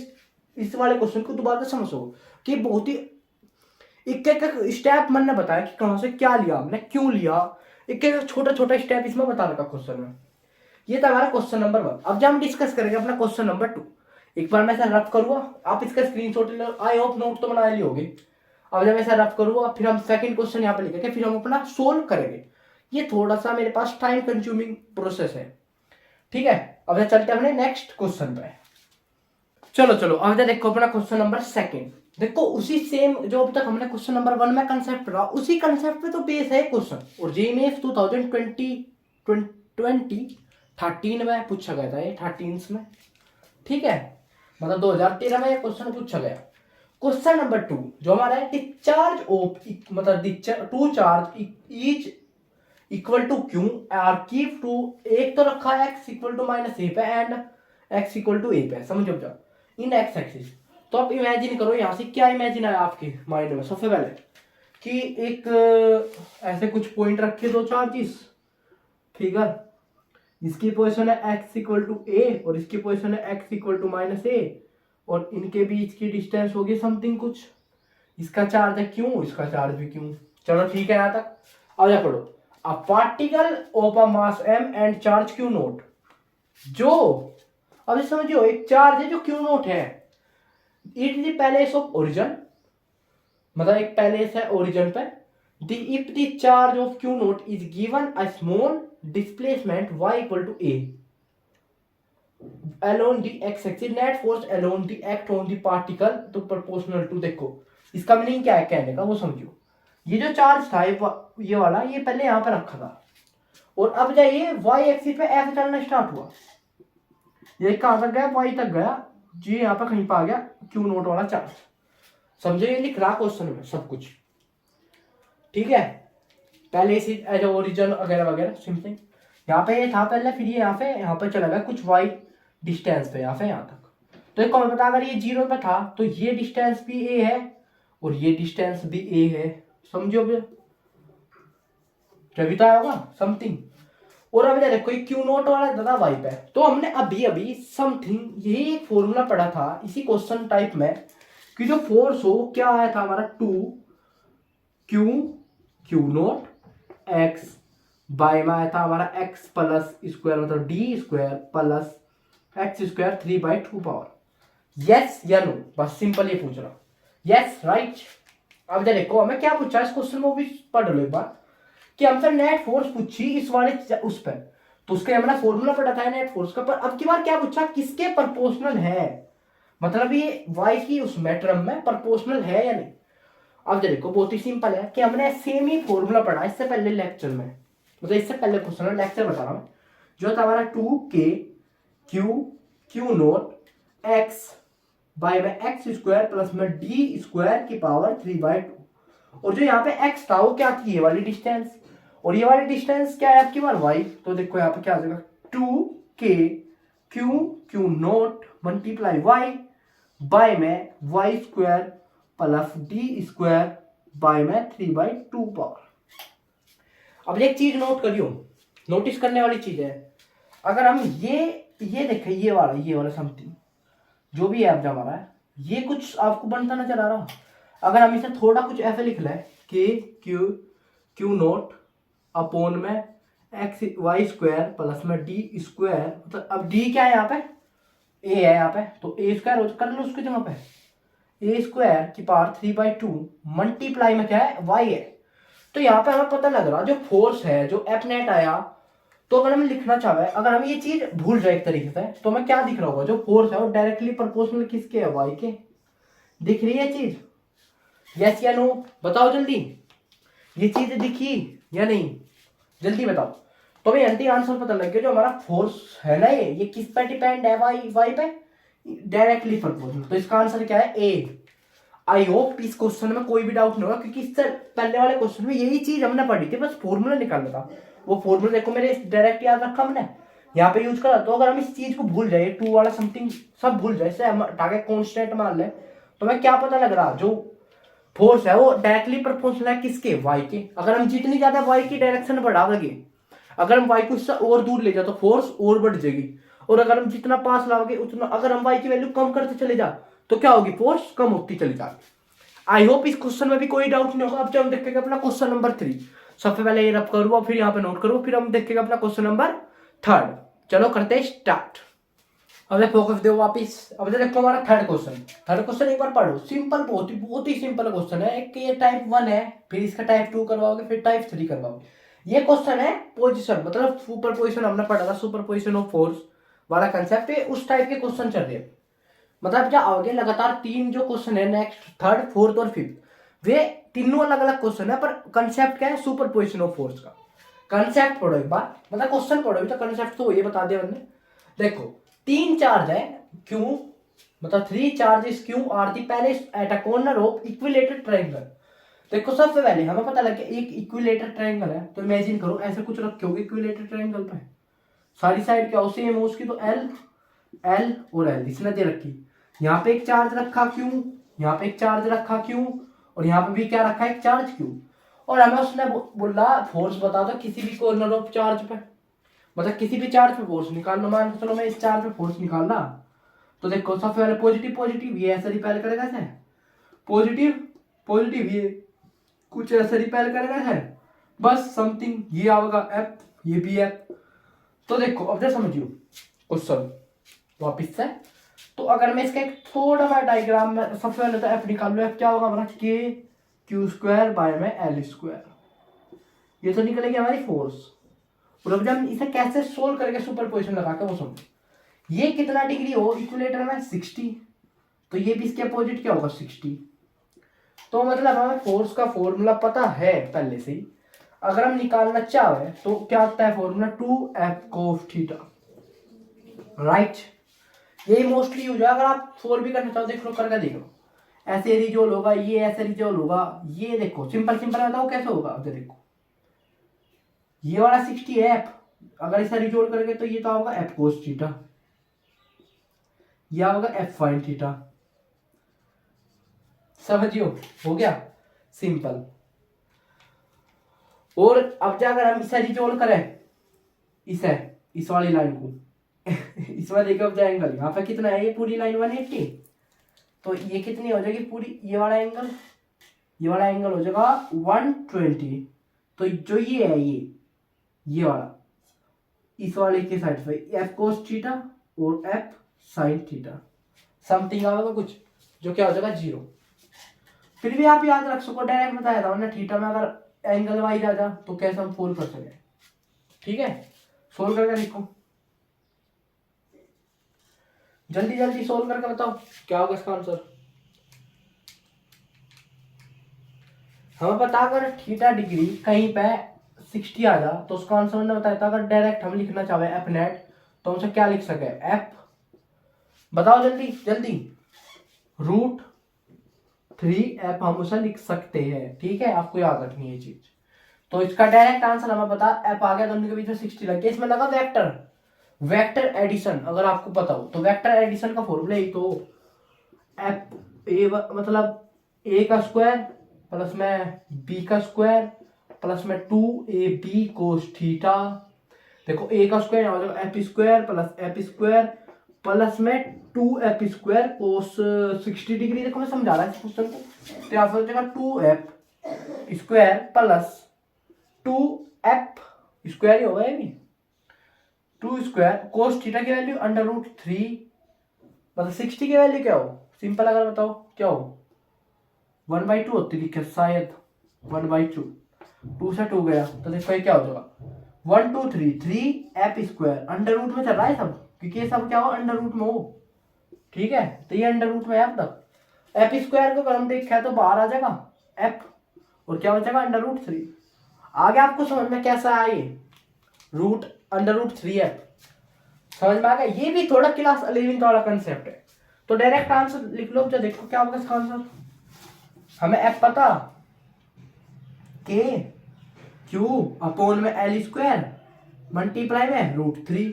इस वाले क्वेश्चन को दोबारा समझो कि बहुत ही एक एक स्टेप मैंने बताया कि कहां से क्या लिया हमने, क्यों लिया, एक एक छोटा छोटा स्टेप इसमें बता रखा क्वेश्चन में। ये था हमारा क्वेश्चन नंबर 1। अब जब हम डिस्कस करेंगे अपना क्वेश्चन नंबर 2, एक बार मैं ऐसा रफ करूंगा, आप इसका स्क्रीनशॉट ले लो, आई होप नोट तो बना ली होगी। अब जब ऐसा रफ करूंगा फिर हम सेकंड क्वेश्चन यहाँ पे लिखेंगे, फिर हम अपना सोल्व करेंगे। ये थोड़ा सा मेरे पास टाइम कंज्यूमिंग प्रोसेस है, ठीक है। अब चलते हैं अपने नेक्स्ट क्वेश्चन पे। चलो अब देखो अपना क्वेश्चन नंबर 2, देखो उसी सेम जो अब तक हमने क्वेश्चन नंबर 1 में कंसेप्ट पढ़ा, उसी कंसेप्ट पे तो बेस है क्वेश्चन। और जेईएमएफ 2013 में पूछा गया था, ये 13 में, ठीक है, मतलब 2013 में ये क्वेश्चन पूछा गया। क्वेश्चन नंबर 2 जो हमारा है, डिस्चार्ज ऑफ मतलब two charge each equal to q are keep to, एक तो रखा है x equal to minus a पे and x equal to a पे, समझो जाओ इन एक्स एक्सिस। तो आप इमेजिन करो यहाँ से क्या इमेजिन आया आपके माइंड में सबसे पहले, कि एक ऐसे कुछ पॉइंट रखे दो चार्जेस, फिगर, इसकी पोजीशन है x इक्वल टू ए और इसकी पोजीशन है x इक्वल टू माइनस ए, और इनके बीच की डिस्टेंस होगी समथिंग कुछ, इसका चार्ज है क्यों, इसका चार्ज भी क्यों। चलो ठीक है यहाँ तक। अब जा पढ़ो, a particle of a mass m and charge q naught, जो अब समझियो एक चार्ज है जो q नोट है, it is the placed of origin, मतलब एक पैलेस है ओरिजिन पे, the if the charge of q naught is given a small displacement y equal to a along the x axis, net force along the act on the particle तो proportional to, देखो इसका meaning क्या है कहने का वो समझो। ये जो चार्ज था ये वाला, ये पहले यहाँ पे रखा था, और अब जाइए y एक्सिस पे ऐसे चलना स्टार्ट हुआ, ये कहां तक गया, y तक गया जी, यहाँ पे कहीं पे आ गया q नोट वाला चार्ज, समझे, ये लिख रहा क्वेश्चन में सब कुछ, ठीक है, पहले से एज ओरिजिन वगैरह वगैरह सिंपल, यहाँ पे ये था पहले, फिर ये यहाँ पे चला गया कुछ y डिस्टेंस पे यहाँ से यहाँ तक। तो एक कौन बता, अगर ये 0 पे था तो ये डिस्टेंस भी a है और ये डिस्टेंस भी a है, समझो भैया, तभी तो होगा समथिंग। और अब देखो ये क्यू नोट वाला दादा वाई पे, तो हमने अभी अभी समथिंग यही एक फॉर्मूला पढ़ा था इसी क्वेश्चन टाइप में, कि जो फोर्स हो क्या आया था हमारा 2 क्यू नोट एक्स, बाय में आया था हमारा x प्लस स्क्वायर मतलब D square plus x square 3/2 power, yes या नो, बस सिंपल ये पूछ रहा, यस राइट। अब देखो हमें क्या पूछा इस क्वेश्चन में भी पढ़ लो एक बार, कि हमसे नेट फोर्स पूछी इस वाले उस पर, तो उसके हमने फॉर्मूला पढ़ा था नेट फोर्स का, पर अब की बार क्या पूछा, किसके प्रोपोर्शनल है, मतलब ये y की उस टर्म में प्रोपोर्शनल है या नहीं। अब देखो बहुत ही सिंपल है कि हमने सेम ही फॉर्मूला पढ़ा इससे पहले लेक्चर में, मतलब इससे पहले क्वेश्चन लेक्चर बता रहा हूं, जो था हमारा 2k q naught x by में एक्स स्क्वायर प्लस में डी स्क्वायर की पावर 3/2, और जो यहाँ पे x था वो क्या थी, ये वाली डिस्टेंस, और ये वाली डिस्टेंस क्या है आपकी बार y, तो देखो यहाँ पे क्या आ जाएगा 2k q naught multiply y by में y square plus d square by में 3/2 पावर। अब एक चीज नोट करियो, नोटिस करने वाली चीज है, अगर हम ये देखें ये वाला समथिंग जो भी है अब हमारा है, ये कुछ आपको बनता नजर आ रहा, अगर हम इसे थोड़ा कुछ ऐसे लिख लें कि क्यू नोट अपॉन में एक्स वाई स्क्वायर प्लस में डी स्क्वायर, मतलब अब डी क्या है यहाँ पे, ए है यहाँ पे, तो ए स्क्वायर कर लो उसकी जगह पे, ए स्क्वायर की पावर 3/2 मल्टीप्लाई में क्या है वाई है। तो यहाँ पे हमें पता लग रहा जो फोर्स है जो एफ नेट आया, तो अगर हम लिखना चाहे, अगर हम ये चीज भूल जाए एक तरीके से, तो हमें क्या दिख रहा होगा, जो फोर्स है वो डायरेक्टली प्रोपोर्शनल किसके है, वाई के, दिख रही है चीज, यस या नो, बताओ जल्दी, ये चीज दिखी या नहीं, जल्दी बताओ। तो हमें जल्दी आंसर पता लग गया, जो हमारा फोर्स है ना ये किस पे डिपेंड है, वाई पे, डायरेक्टली प्रोपोर्शनल, तो इसका आंसर क्या है ए। आई होप इस क्वेश्चन में कोई भी डाउट नहीं होगा, क्योंकि इससे पहले वाले क्वेश्चन में यही चीज हमने पढ़ी थी, बस फॉर्मूला निकालना था, वो फॉर्मूला देखो मेरे डायरेक्ट याद रखा हमने, यहाँ पे यूज करा। तो अगर हम इस चीज को भूल जाए, 2 वाला समथिंग सब भूल जाए, इसे हम टारगेट कांस्टेंट मान ले, तो हमें क्या पता लग रहा, जो फोर्स है वो डायरेक्टली प्रोपोर्शनल है किसके, वाई के। अगर हम जितनी ज्यादा वाई की डायरेक्शन बढ़ा देंगे, अगर हम वाई को इससे और दूर ले जाए तो फोर्स और बढ़ जाएगी, और अगर हम जितना पास लाओगे उतना, अगर हम वाई की वैल्यू कम करते चले जा तो क्या होगी, फोर्स कम होती चली जाएगी। आई होप इस क्वेश्चन में भी कोई डाउट नहीं होगा। अब जब हम देखेंगे अपना क्वेश्चन नंबर 3, सबसे पहले ये रब करूँ फिर यहाँ पे नोट करूँ, फिर हम देखेंगे अपना क्वेश्चन नंबर 3। चलो करते हैं स्टार्ट। अब फोकस दो वापिस। अब देखो हमारा थर्ड क्वेश्चन एक बार पढ़ो, सिंपल, बहुत ही सिंपल क्वेश्चन है। एक ये टाइप 1 है, फिर इसका टाइप 2 करवाओगे, फिर टाइप 3 करवाओगे। ये क्वेश्चन है पोजीशन, मतलब सुपर पोजिशन हमने पढ़ा था, सुपर पोजिशन ऑफ फोर्स वाला कंसेप्ट है, उस टाइप के क्वेश्चन चल रहे हैं। मतलब क्या आओगे लगातार 3 जो क्वेश्चन है, नेक्स्ट थर्ड फोर्थ और फिफ्थ, वे तीनों अलग अलग क्वेश्चन है, पर कंसेप्ट क्या है, सुपर पोजिशन ऑफ फोर्स का। कंसेप्ट पढ़ो एक बार, मतलब क्वेश्चन पढ़ो तो कंसेप्ट तो ये बता दिया मैंने। देखो 3 चार्ज है क्यों, मतलब 3 चार्जेस क्यों are the placed at a corner of equilateral triangle. देखो सबसे पहले हमें पता लग गया एक इक्विलेटरल ट्रायंगल है, तो इमेजिन करो ऐसे कुछ रखे होगे इक्विलेटरल ट्रायंगल पे, सारी साइड क्या हो सेम हो उसकी, तो एल एल और एल इसने दे रखी। यहाँ पे एक चार्ज रखा क्यों, यहाँ पे एक चार्ज रखा क्यों, और यहाँ पे भी क्या रखा है एक चार्ज क्यों। और हमें उसने बोला फोर्स बता दो किसी भी कॉर्नर ऑफ चार्ज पे, मतलब किसी भी चार्ज पे फोर्स निकालना। मान चलो मैं इस चार्ज पे फोर्स निकालना, तो देखो सबसे पहले पॉजिटिव पॉजिटिव ये ऐसे रिपेल करेगा है, पॉजिटिव पॉजिटिव ये कुछ ऐसे रिपेल करेगा है, बस समथिंग ये आएगा एफ, ये भी एफ। तो देखो अब जरा समझियो क्वेश्चन वापिस से। तो अगर मैं इसका एक थोड़ा सा डायग्राम में सबसे पहले तो एफ निकाल लो, एफ क्या होगा हमारा के क्यू स्क्वायर बाय में एल स्क्वायर, ये तो निकलेगी हमारी फोर्स। और अब जब हम इसे कैसे सोल्व करेंगे सुपरपोजिशन लगा के वो समझो। ये कितना डिग्री हो इक्विलेटर में 60, तो ये भी इसके अपोजिट क्या होगा 60। तो मतलब हमें फोर्स का फॉर्मूला पता है पहले से ही, अगर हम निकालना चाहे तो क्या होता है formula 2f cos theta, right. यही मोस्टली यूज है, अगर आप सोल्व भी करना चाहो देख लो, करके देखो ऐसे रिजोल्व होगा, ये ऐसे रिजोल्व होगा, ये देखो सिंपल सिंपल बताओ कैसे होगा। अब देखो ये वाला 60 है एफ, अगर इसे रिजोल्व करेंगे तो ये तो होगा एफ कोस थीटा, यह होगा एफ फाइन थीटा। समझियो हो गया सिंपल। और अब जाकर हम इसे रिजोल्व करें, इसे इस वाली लाइन को इसमें देखो अब एंगल यहाँ पे कितना है, ये पूरी लाइन 180, तो ये कितनी हो जाएगी पूरी, ये वाला एंगल हो जाएगा 120। तो जो ये है ये वाला इस वाले के साइड पे एफ कोस थीटा और एफ साइन थीटा समथिंग आएगा कुछ, जो क्या हो जाएगा 0। फिर भी आप याद रख सको, डायरेक्ट बताया था ना थीटा में अगर एंगल वाइज आ जा तो कैसे हम सोल्व कर सके। ठीक है सोल्व करके देखो, जल्दी जल्दी सोल्व करके बताओ क्या होगा इसका आंसर। हमें पता अगर थीटा डिग्री कहीं पे 60 आ जा तो उसका आंसर हमने बताया था, अगर डायरेक्ट हम लिखना चाहे एफ नेट तो हमसे क्या लिख सके एफ, बताओ जल्दी जल्दी, √3f हम उसे लिख सकते हैं। ठीक है आपको याद रखनी है ये चीज। तो इसका डायरेक्ट आंसर हमें पता एफ आ गया, दोनों के बीच में 60 लग गया, इसमें लगा वेक्टर एडिशन। अगर आपको पता हो तो वेक्टर एडिशन का फॉर्मूला ही तो एफ ए मतलब ए का स्क्वायर प्लस में बी का स्क्वायर प्लस में 2ab कोस थीटा। देखो ए का स्क्वायर हो जाएगा F square plus F square plus में 2f स्क्वायर कोस 60 डिग्री। देखो मैं समझा रहा है इस क्वेश्चन को, तो यहाँ पर हो जाएगा 2f square plus 2f square ही होगा, ये भी 2 स्क्वायर कोस थीटा की वैल्यू √3, मतलब 60 की वैल्यू क्या हो सिंपल अगर बताओ क्या हो 1/2 होती लिखे शायद 1/2, 2 से 2 गया तो देखो ये क्या हो जाएगा 1 2 3 3f स्क्वायर अंडर रूट में चल रहा है सब, क्योंकि ये सब क्या हो अंडर रूट में हो। ठीक है तो ये अंडर रूट में है अब तक, एफ स्क्वायर को अगर हम देखा है तो बाहर आ जाएगा एफ और क्या बचेगा √3। आगे आपको समझ में कैसा है ये √3f समझ में आ गया। ये भी थोड़ा क्लास 11 वाला कंसेप्ट है। तो डायरेक्ट आंसर लिख लो, जो देखो क्या होगा इसका आंसर। हमें एफ पता के क्यू अपॉन में एल स्क्वायर मल्टीप्लाई में √3,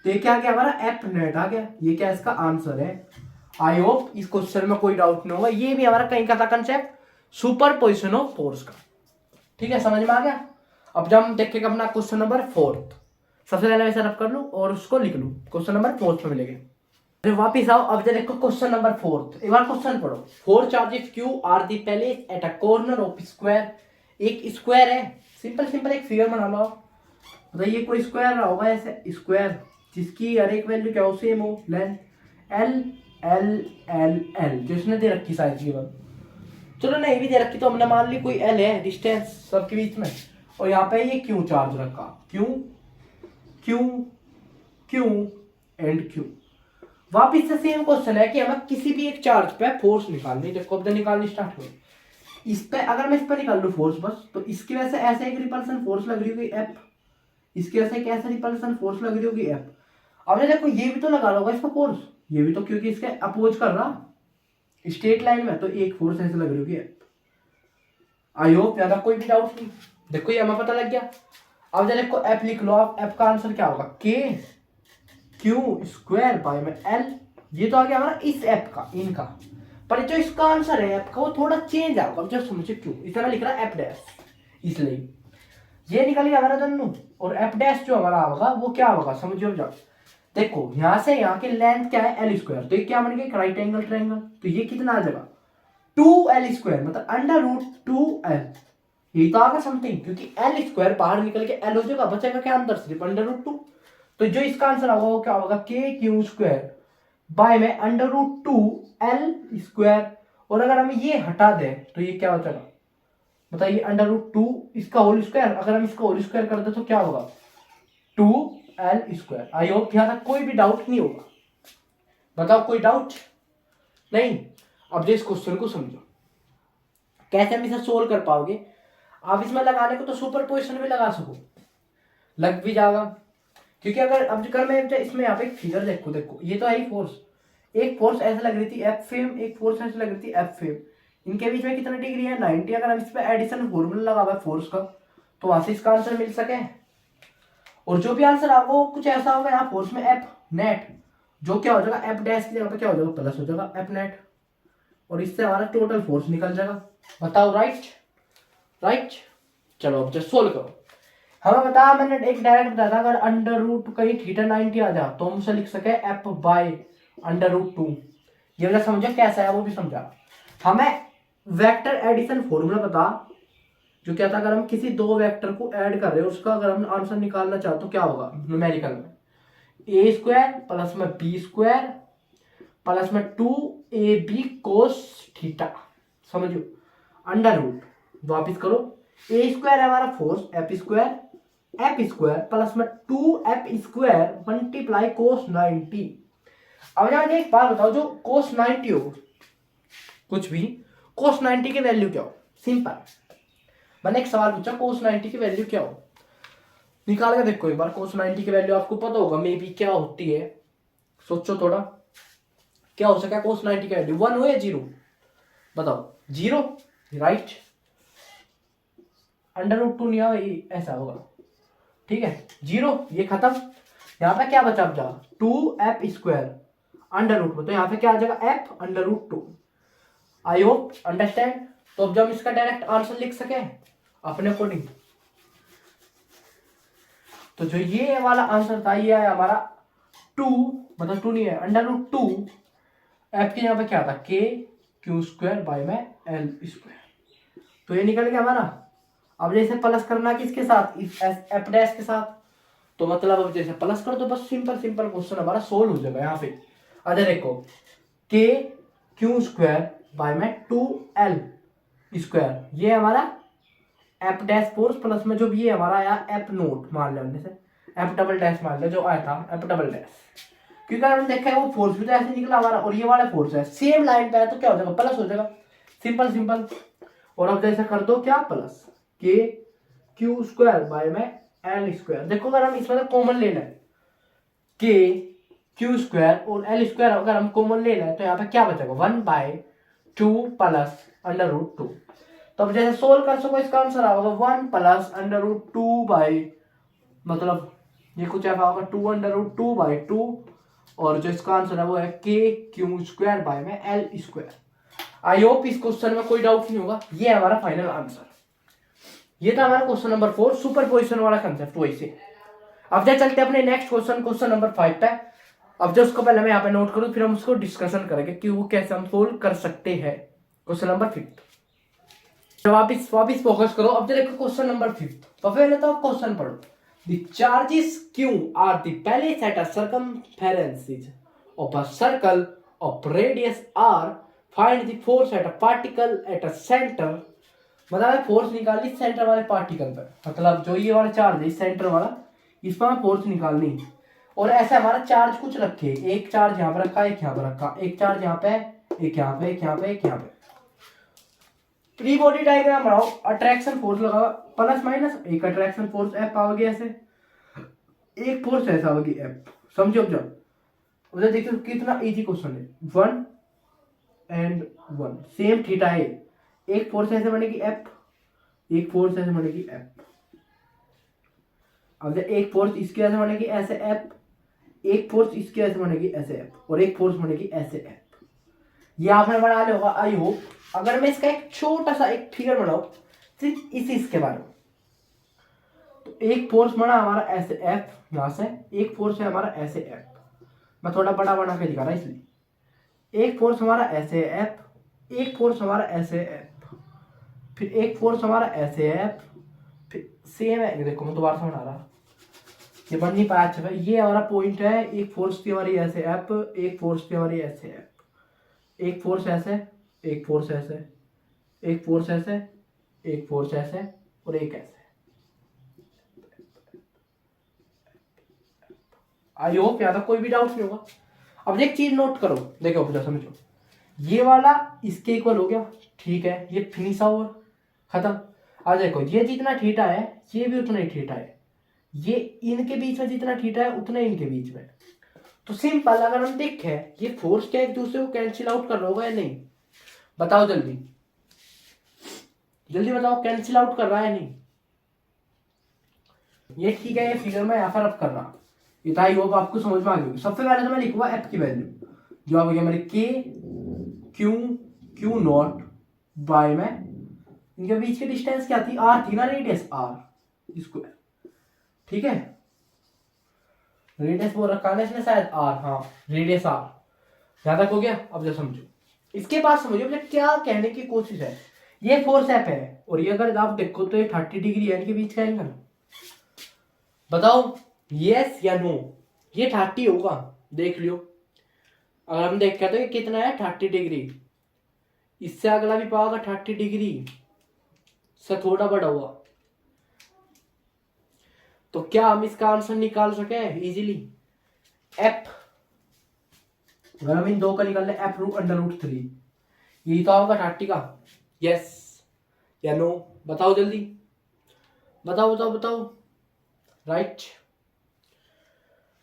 तो ये क्या आ गया हमारा एफ नेट आ गया। ये क्या इसका आंसर है। आई होप इस क्वेश्चन में कोई डाउट नहीं होगा। ये भी हमारा कहीं का था concept super position of force का। ठीक है समझ में आ गया। अब जब हम देखेंगे अपना क्वेश्चन नंबर 4, सबसे पहले वैसे रफ कर लूं और उसको लिख लूं, क्वेश्चन नंबर 4 में मिलेंगे। फिर वापिस आओ, अब देखो क्वेश्चन नंबर 4, एक बार क्वेश्चन पढ़ो। 4 charges q are the place at a corner of square. एक स्क्वायर है, सिंपल सिंपल एक फिगर बना लो। बताइए कोई स्क्वायर होगा ऐसे स्क्वायर जिसकी हर एक वैल्यू क्या हो सेम हो, length L L L L जो इसने दे रखी साइज की बात। चलो नहीं भी दे रखी तो हमने मान ली कोई एल है डिस्टेंस सबके बीच में, और यहाँ पे ये क्यू चार्ज रखा, Q Q Q and Q. वापिस से सेम क्वेश्चन है कि हमें किसी भी एक चार्ज पे फोर्स निकालनी। देखो अब निकालनी स्टार्ट हुई। इस पे अगर मैं इस पे निकाल लूँ फोर्स बस, तो इसकी वजह से ऐसे एक रिपल्सन फोर्स लग रही होगी एफ, इसकी वजह से एक ऐसे रिपल्सन फोर्स लग रही होगी एफ। अब देखो ये भी तो लगा होगा इसका फोर्स, ये भी तो, क्योंकि इसके अपोज कर रहा स्ट्रेट लाइन में, तो एक फोर्स ऐसे लग रही होगी एफ। आई होप ज्यादा कोई भी डाउट नहीं। देखो ये हमें पता लग गया। अब जब देखो एफ लिख लो आप, एफ का आंसर क्या होगा, के क्यू स्क्वायर बाय में एल। ये तो आ गया हमारा इस एफ का, इनका। पर जो इसका आंसर है एफ का वो थोड़ा चेंज आएगा। अब जब समझो क्यों, इसमें लिख रहा है एफ डैश, इसलिए ये निकल गया हमारा दोनों। और एफ डैश जो हमारा होगा वो क्या होगा समझो। अब जाओ देखो यहाँ से यहाँ के लेंथ क्या है एल स्क्वायर, तो ये क्या बन गया राइट एंगल ट्रायंगल। तो ये कितना आ जाएगा 2l स्क्वायर, मतलब अंडर रूट 2l। ये तो आगा समथिंग, क्योंकि एल स्क्वायर बाहर निकल के एल हो जाएगा, बचेगा क्या अंदर सिर्फ अंडर रूट 2। तो जो इसका आंसर होगा वो क्या होगा के क्यू स्क्वायर बाय में अंडर रूट 2l स्क्वायर। और अगर हम ये हटा दें तो ये क्या हो जाएगा बताइए, अंडर रूट 2 इसका होल स्क्वायर। अगर हम इसका होल स्क्वायर कर दे तो क्या होगा 2l स्क्वायर। आई होप यहाँ तक कोई भी डाउट नहीं होगा। बताओ कोई डाउट नहीं। अब जो इस क्वेश्चन को समझो कैसे हम इसे सोल्व कर पाओगे। आप इसमें लगाने को तो सुपर पोजिशन में लगा सको, लग भी जाएगा। क्योंकि अगर अब कर मैं इसमें यहाँ पे एक फिगर देखो ये तो है ही फोर्स। एक फोर्स ऐसे लग रही थी एफ फेम, एक फोर्स ऐसे लग रही थी एफ फेम। इनके बीच में कितना डिग्री है 90। अगर हम इस पे एडिशन फॉर्मूला लगा हुआ है फोर्स का, तो वहां से इसका आंसर मिल सके। और जो भी आंसर आपको वो कुछ ऐसा होगा यहाँ फोर्स में एफ नेट, जो क्या हो जाएगा एफ डैश की जगह पे क्या हो जाएगा प्लस हो जाएगा एफ नेट। और इससे हमारा टोटल फोर्स निकल जाएगा। बताओ राइट। चलो अब जस्ट सोल्व करो। हमें बताया, मैंने एक डायरेक्ट बताया था अगर अंडर रूट कहीं थीटा 90 आ जाए तो हम उसे लिख सके एफ बाय अंडर रूट 2। ये वाला समझो कैसा है वो भी समझा। हमें वेक्टर एडिशन फॉर्मूला बता, जो क्या था अगर हम किसी दो वेक्टर को ऐड कर रहे हैं उसका अगर हम आंसर निकालना चाहते तो क्या होगा न्यूमेरिकल में, ए स्क्वायर प्लस में बी स्क्वायर प्लस में 2ab कोस थीटा। समझो अंडर रूट, वापिस करो, ए स्क्वायर है हमारा फोर्स एफ स्क्वायर प्लस में 2f स्क्वायर मल्टीप्लाई कोस 90। अब मुझे एक बात बताओ, जो कोस 90 हो कुछ भी, कोस 90 की वैल्यू क्या हो। सिंपल, मैंने एक सवाल पूछा कोस 90 की वैल्यू क्या हो, निकाल के देखो एक बार। कोस 90 की वैल्यू आपको पता होगा मे बी क्या होती है, सोचो थोड़ा क्या हो सका कोस 90 की वैल्यू 1 हो या 0। बताओ 0 राइट। अंडर रूट 2 नहीं आया ऐसा होगा, ठीक है 0 ये खत्म। यहाँ पे क्या बचा जा 2f स्क्वायर अंडर रूट 2, तो यहाँ पे क्या आ जाएगा f under root 2। I hope understand. तो अब जब इसका डायरेक्ट आंसर लिख सके अपने अकॉर्डिंग, तो जो ये वाला आंसर था ये है हमारा 2, मतलब 2 नहीं है अंडर रूट 2 f के यहाँ पे क्या था k क्यू स्क्वायर बाय में l स्क्वायर। तो ये निकल गया हमारा। अब जैसे प्लस करना किसके साथ, इस एफ डैश के साथ, तो मतलब अब जैसे प्लस कर दो बस, सिंपल क्वेश्चन हमारा सोल्व हो जाएगा यहाँ पे। अच्छा देखो के क्यू स्क्वायर बाय में 2l स्क्वायर, ये हमारा एफ डैश फोर्स प्लस में जो भी ये हमारा आया एफ नोट मान लिया हमने से, एफ डबल डैश मान लिया जो आया था एफ डबल डैश, क्योंकि हमने देखा है वो फोर्स भी तो ऐसे निकला हमारा और ये वाला फोर्स है सेम लाइन पे है, तो क्या हो जाएगा प्लस हो जाएगा। सिंपल। और अब जैसे कर दो क्या प्लस के क्यू स्क्वायर बाय में एल स्क्वायर। देखो अगर हम इसमें कॉमन ले लें के क्यू स्क्वायर और एल स्क्वायर अगर हम कॉमन ले लें तो यहाँ पे क्या बचेगा 1/2 प्लस अंडर रूट 2। तो अब जैसे सोल्व कर सको इसका आंसर आएगा 1 प्लस अंडर रूट 2 बाई, मतलब ये कुछ ऐसा होगा 2 अंडर रूट 2/2। और जो इसका आंसर है वो है के क्यू स्क्वायर बाय में एल स्क्वायर। आई होप इस क्वेश्चन में कोई डाउट नहीं होगा। ये है हमारा फाइनल आंसर। ये था हमारा क्वेश्चन नंबर 4 सुपरपोजिशन वाला कंसेप्ट वैसे। अब जब चलते हैं अपने नेक्स्ट क्वेश्चन नंबर 5 पे। अब जो उसको पहले मैं यहाँ पे नोट करूँ फिर हम उसको डिस्कशन करेंगे कि वो कैसे हम सोल्व कर सकते हैं। क्वेश्चन नंबर 5 वापिस फोकस करो। अब देखो क्वेश्चन नंबर 5, तो पहले तो आप क्वेश्चन पढ़ो। The charges Q are the placed at a circumference of a circle of radius r. Find the force at a particle at a center. मतलब फोर्स निकालनी सेंटर वाले पार्टिकल पर, मतलब जो ये वाला चार्ज है सेंटर वाला, इसमें फोर्स निकालनी। और ऐसे हमारा चार्ज कुछ रखे, एक चार्ज यहाँ पर रखा, एक यहाँ पर रखा, एक चार्ज यहाँ पे, एक यहाँ पे, एक यहाँ पे, एक यहाँ पे। फ्री बॉडी डायग्राम बनाओ, अट्रैक्शन फोर्स लगा प्लस माइनस, एक अट्रैक्शन फोर्स एफ आओगी ऐसे, एक फोर्स ऐसा होगी एफ। समझो जब उधर देखो कितना इजी क्वेश्चन है, 1 एंड 1 सेम थीटा है, एक फोर्स ऐसे बनेगी एफ, एक फोर्स ऐसे बनेगी एफ। अब एक फोर्स इसके ऐसे बनेगी ऐसे एफ, एक फोर्स इसके ऐसे बनेगी ऐसे एफ, और एक फोर्स बनेगी ऐसे एफ। ये आपने बना लिया होगा आई होप। अगर मैं इसका एक छोटा सा एक फिगर बनाऊं सिर्फ इसके बारे में, तो एक फोर्स बना हमारा ऐसे एफ यहां से, एक फोर्स है हमारा ऐसे एफ, मैं थोड़ा बड़ा बना के दिखा रहा इसलिए। एक फोर्स हमारा ऐसे एफ, एक फोर्स हमारा ऐसे एफ, फिर एक फोर्स हमारा ऐसे एफ, फिर सेम है, देखो मैं दोबारा से बना रहा, ये बन नहीं पाया अच्छा। ये हमारा पॉइंट है, एक फोर्स की हमारी ऐसे एफ, एक फोर्स की हमारी ऐसे एफ, एक फोर्स ऐसे, एक फोर्स ऐसे, एक फोर्स ऐसे, एक फोर्स ऐसे, और एक ऐसे। आई होप यहाँ तक कोई भी डाउट नहीं होगा। अब एक चीज नोट करो, देखो पूरा समझो, ये वाला इसके इक्वल हो गया, ठीक है, ये फिनिश और खत्म। अब देखो ये जितना थीटा है ये भी उतना ही थीटा है, ये इनके बीच में जितना थीटा है उतना इनके बीच में। तो सिंपल अगर हम देखें ये फोर्स क्या एक दूसरे को कैंसिल आउट कर रहा होगा या नहीं, बताओ जल्दी जल्दी बताओ, कैंसिल आउट कर रहा है नहीं? ये ठीक है, ये फिगर में यहाँ पर अब कर रहा, इतना ही होप आपको समझ में आ गई। सबसे पहले तो मैं लिखूंगा एफ की वैल्यू, जो आ गई हमारी के क्यू क्यू नॉट बाय में, इनके बीच की डिस्टेंस क्या थी, आर थी ना, रेडियस आर इसको, ठीक है, रेडियस बोल रखा है इसने शायद आर, हाँ रेडियस आर। यहां तक हो गया? अब जो समझो इसके बाद समझो मुझे क्या कहने की कोशिश है। ये फोर्स एफ है और ये अगर आप देखो तो ये 30 डिग्री है इनके बीच का एंगल, बताओ यस या नो? ये 30 होगा, देख लियो। अगर हम देखते तो ये कितना है 30 डिग्री, इससे अगला भी पाओगा 30 डिग्री से थोड़ा बड़ा हुआ। तो क्या हम इसका आंसर निकाल सके इजीली? एफ, अगर हम इन दो का निकाल ले, एफ रूट अंडर रूट 3, यही तो होगा 30 का। यस या नो? बताओ जल्दी, बताओ बताओ बताओ। राइट,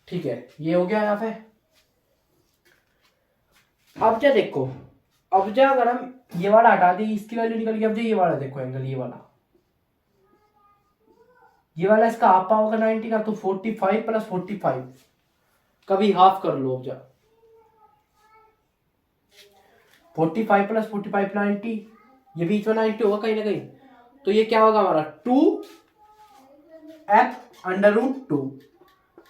ठीक है, ये हो गया यहाँ पे। अब क्या देखो, अब क्या अगर हम ये वाला हटा दी, इसकी वैल्यू निकल गई, अब ये वाला देखो एंगल, ये वाला इसका हाफ होगा 90 का, तो 45 प्लस 45 कभी हाफ कर लो। अब जा 45 प्लस 45 90, ये बीच में 90 होगा कहीं ना कहीं, तो ये क्या होगा हमारा 2f अंडर रूट 2।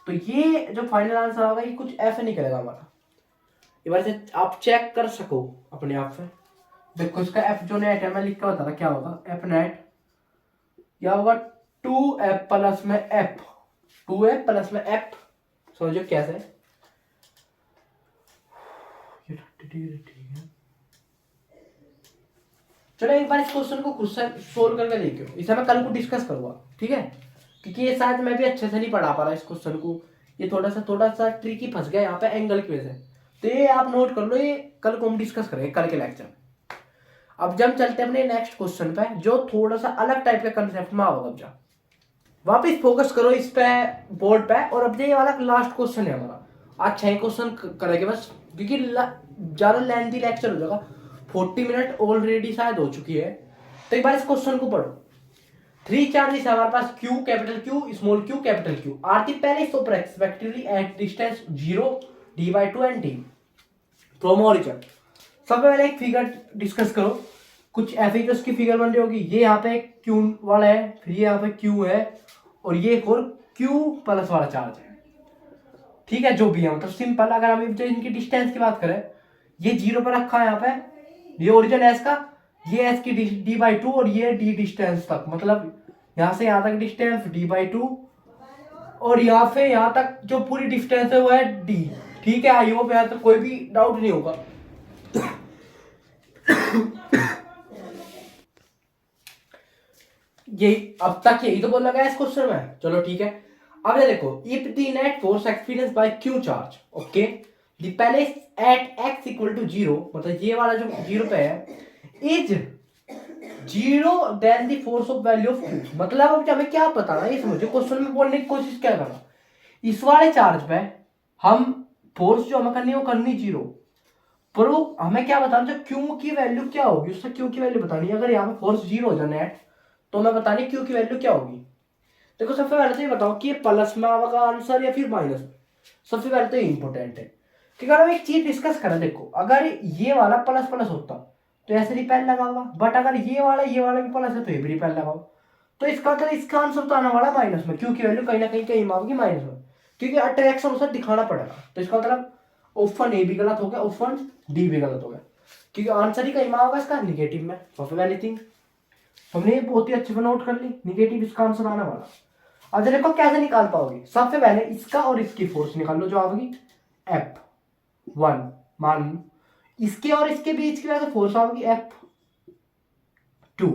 तो ये जो फाइनल आंसर होगा ये कुछ ऐसे निकलेगा हमारा। एक बार से आप चेक कर सको अपने आप से, देखो इसका एफ जो नेट है मैं लिख के बता रहा, क्या होगा एफ नेट, क्या होगा 2f प्लस में f, 2f प्लस में f, समझो कैसे, ये 30 डिग्री, ठीक है। चलो एक बार इस क्वेश्चन को खुद से सोल्व करके देखियो, इसे मैं कल को डिस्कस करूंगा, ठीक है, क्योंकि ये शायद मैं भी अच्छे से नहीं पढ़ा पा रहा इस क्वेश्चन को, ये थोड़ा सा ट्रिकी फंस गया यहाँ पे एंगल की वजह से। तो ये आप नोट कर लो, ये कल को हम डिस्कस करेंगे कल के लेक्चर। अब जब चलते हैं अपने नेक्स्ट क्वेश्चन पे, जो थोड़ा सा अलग टाइप के कंसेप्ट में आओगे। अब जा वापिस फोकस करो इस पे बोर्ड पे, और अब ये वाला लास्ट क्वेश्चन है हमारा, आज 6 क्वेश्चन करेंगे बस, क्योंकि ज्यादा लेंथी लेक्चर हो जाएगा, 40 मिनट ऑलरेडी शायद हो चुकी है। तो एक बार इस क्वेश्चन को पढ़ो। 3 चार्जेस है हमारे पास, Q capital Q small Q capital Q, are the pairs of respectively at distance 0 d/2 and t from origin. सबसे पहले एक फिगर डिस्कस करो, कुछ ऐसे ही उसकी फिगर बन रही होगी। ये यहाँ पे क्यू वाला है, फिर ये यहाँ पे क्यू है, और ये एक और क्यू प्लस वाला चार्ज है, ठीक है, जो भी है मतलब सिंपल। अगर हम इनकी डिस्टेंस की बात करें, ये 0 पर रखा है यहाँ पे, ये ओरिजिन है इसका, ये एस की d/2 और ये d डिस्टेंस तक, मतलब यहाँ से यहाँ तक डिस्टेंस d/2, और यहाँ से यहाँ तक जो पूरी डिस्टेंस है वो है d, ठीक है। आई होप यहाँ तक कोई भी डाउट नहीं होगा। यही अब तक यही तो बोला गया इस क्वेश्चन में, चलो ठीक है। अब ये देखो, if the net force experience by q charge, okay, the पहले एट एक्स इक्वल टू 0, मतलब ये वाला जो 0 पे है, is 0 then the force of value of q. मतलब अब हमें क्या पता ना, ये समझो क्वेश्चन में बोलने की कोशिश क्या करना, इस वाले चार्ज पे हम फोर्स जो हमें करनी है वो करनी 0, पर वो हमें क्या बताना, जो क्यू की वैल्यू क्या होगी, उससे क्यू की वैल्यू बतानी है। अगर यहाँ पे फोर्स 0 हो जाए नेट, तो हमें बतानी क्यू की वैल्यू क्या होगी। देखो सबसे पहले तो ये बताओ कि ये प्लस में आएगा आंसर या फिर माइनस में। सबसे पहले तो ये इंपॉर्टेंट है कि अगर हम एक चीज डिस्कस करें, देखो अगर ये वाला प्लस प्लस होता तो ऐसे रिपेल लगा हुआ, बट अगर ये वाला भी प्लस है तो ये भी रिपेल लगा हुआ, तो इसका मतलब इसका आंसर तो आने वाला माइनस में, क्योंकि वैल्यू कहीं ना कहीं आएगी माइनस में, क्योंकि अट्रैक्शन उसे दिखाना पड़ेगा। तो इसका मतलब ऑप्शन ए भी गलत हो गया, ऑप्शन डी भी गलत हो गया, क्योंकि आंसर ही कहीं होगा इसका निगेटिव में। सबसे पहली थिंग हमने ये बहुत ही अच्छे से नोट कर ली, निगेटिव इसका आंसर आने वाला। अब देखो कैसे निकाल पाओगे, सबसे पहले इसका और इसकी फोर्स निकाल लो, जो आएगी F1, मान इसके और इसके बीच की वजह फोर्स आएगी F2।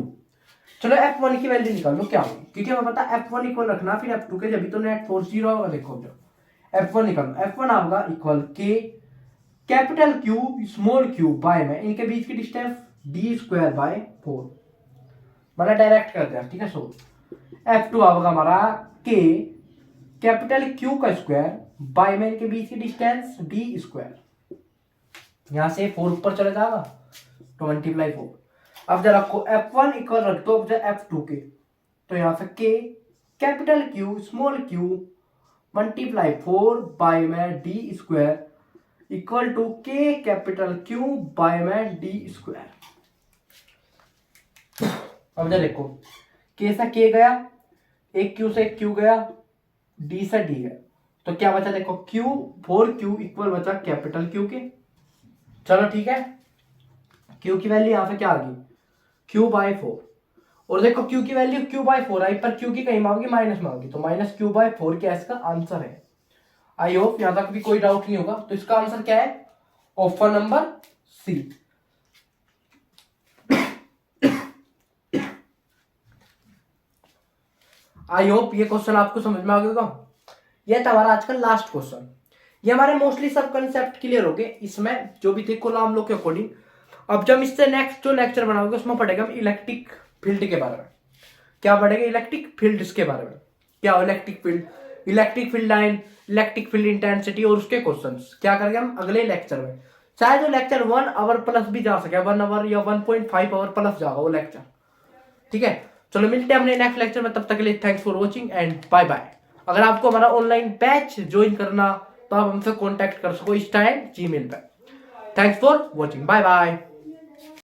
चलो F1 की वैल्यू निकाल लो क्या होगी, क्योंकि हमें पता F1 इक्वल रखना फिर F2 के, जब तो नेट फोर्स 0 होगा। देखो जो F1 निकालो, F1 आएगा equal k capital Q small q by में इनके बीच की डिस्टेंस d² बाय 4, मतलब डायरेक्ट करते हैं, ठीक है। सो F2 आएगा हमारा के कैपिटल Q का स्क्वायर बाय में इनके बीच की डिस्टेंस d², यहां से 4 ऊपर चले जाएगा तो मल्टीप्लाई 4। अब जरा आपको F1 इक्वल रख दो F2 के, तो यहां से k capital Q small q multiply 4 by में d² equal to k capital Q by में d²। अब जरा देखो, के से के गया, एक Q से एक Q गया, D से D गया, तो क्या बचा देखो Q इक्वल बचा कैपिटल Q के। चलो ठीक है, Q की वैल्यू यहाँ पे क्या आ गई, Q/4, और देखो Q की वैल्यू Q/4 आई, पर Q की कहीं मांगी माइनस में होगी, तो -Q/4 क्या इसका आंसर है। आई होप यहाँ तक भी कोई डाउट नहीं होगा। तो इसका आंसर क्या है, option number C. I hope ये क्वेश्चन आपको समझ में आ गया होगा। यह था हमारा आज का लास्ट क्वेश्चन। ये हमारे मोस्टली सब कंसेप्ट क्लियर हो गए, इसमें जो भी थे कोलाम लो के अकॉर्डिंग। अब जब इससे नेक्स्ट जो लेक्चर बनाओगे उसमें पढ़ेगा हम इलेक्ट्रिक फील्ड के बारे में। क्या पढ़ेगा, इलेक्ट्रिक फील्ड्स के बारे में, क्या electric field line, electric field intensity और उसके क्वेश्चंस क्या करेंगे हम अगले लेक्चर में। शायद वो लेक्चर 1 आवर प्लस भी जा सके, 1 आवर या 1.5 आवर प्लस जाएगा वो लेक्चर, ठीक है। चलो मिलते हैं अपने नेक्स्ट लेक्चर में, तब तक के लिए thanks for watching and bye bye. अगर आपको हमारा ऑनलाइन बैच ज्वाइन करना तो आप हमसे कॉन्टैक्ट कर सको इस टाइम Gmail पे। Thanks for watching, bye bye.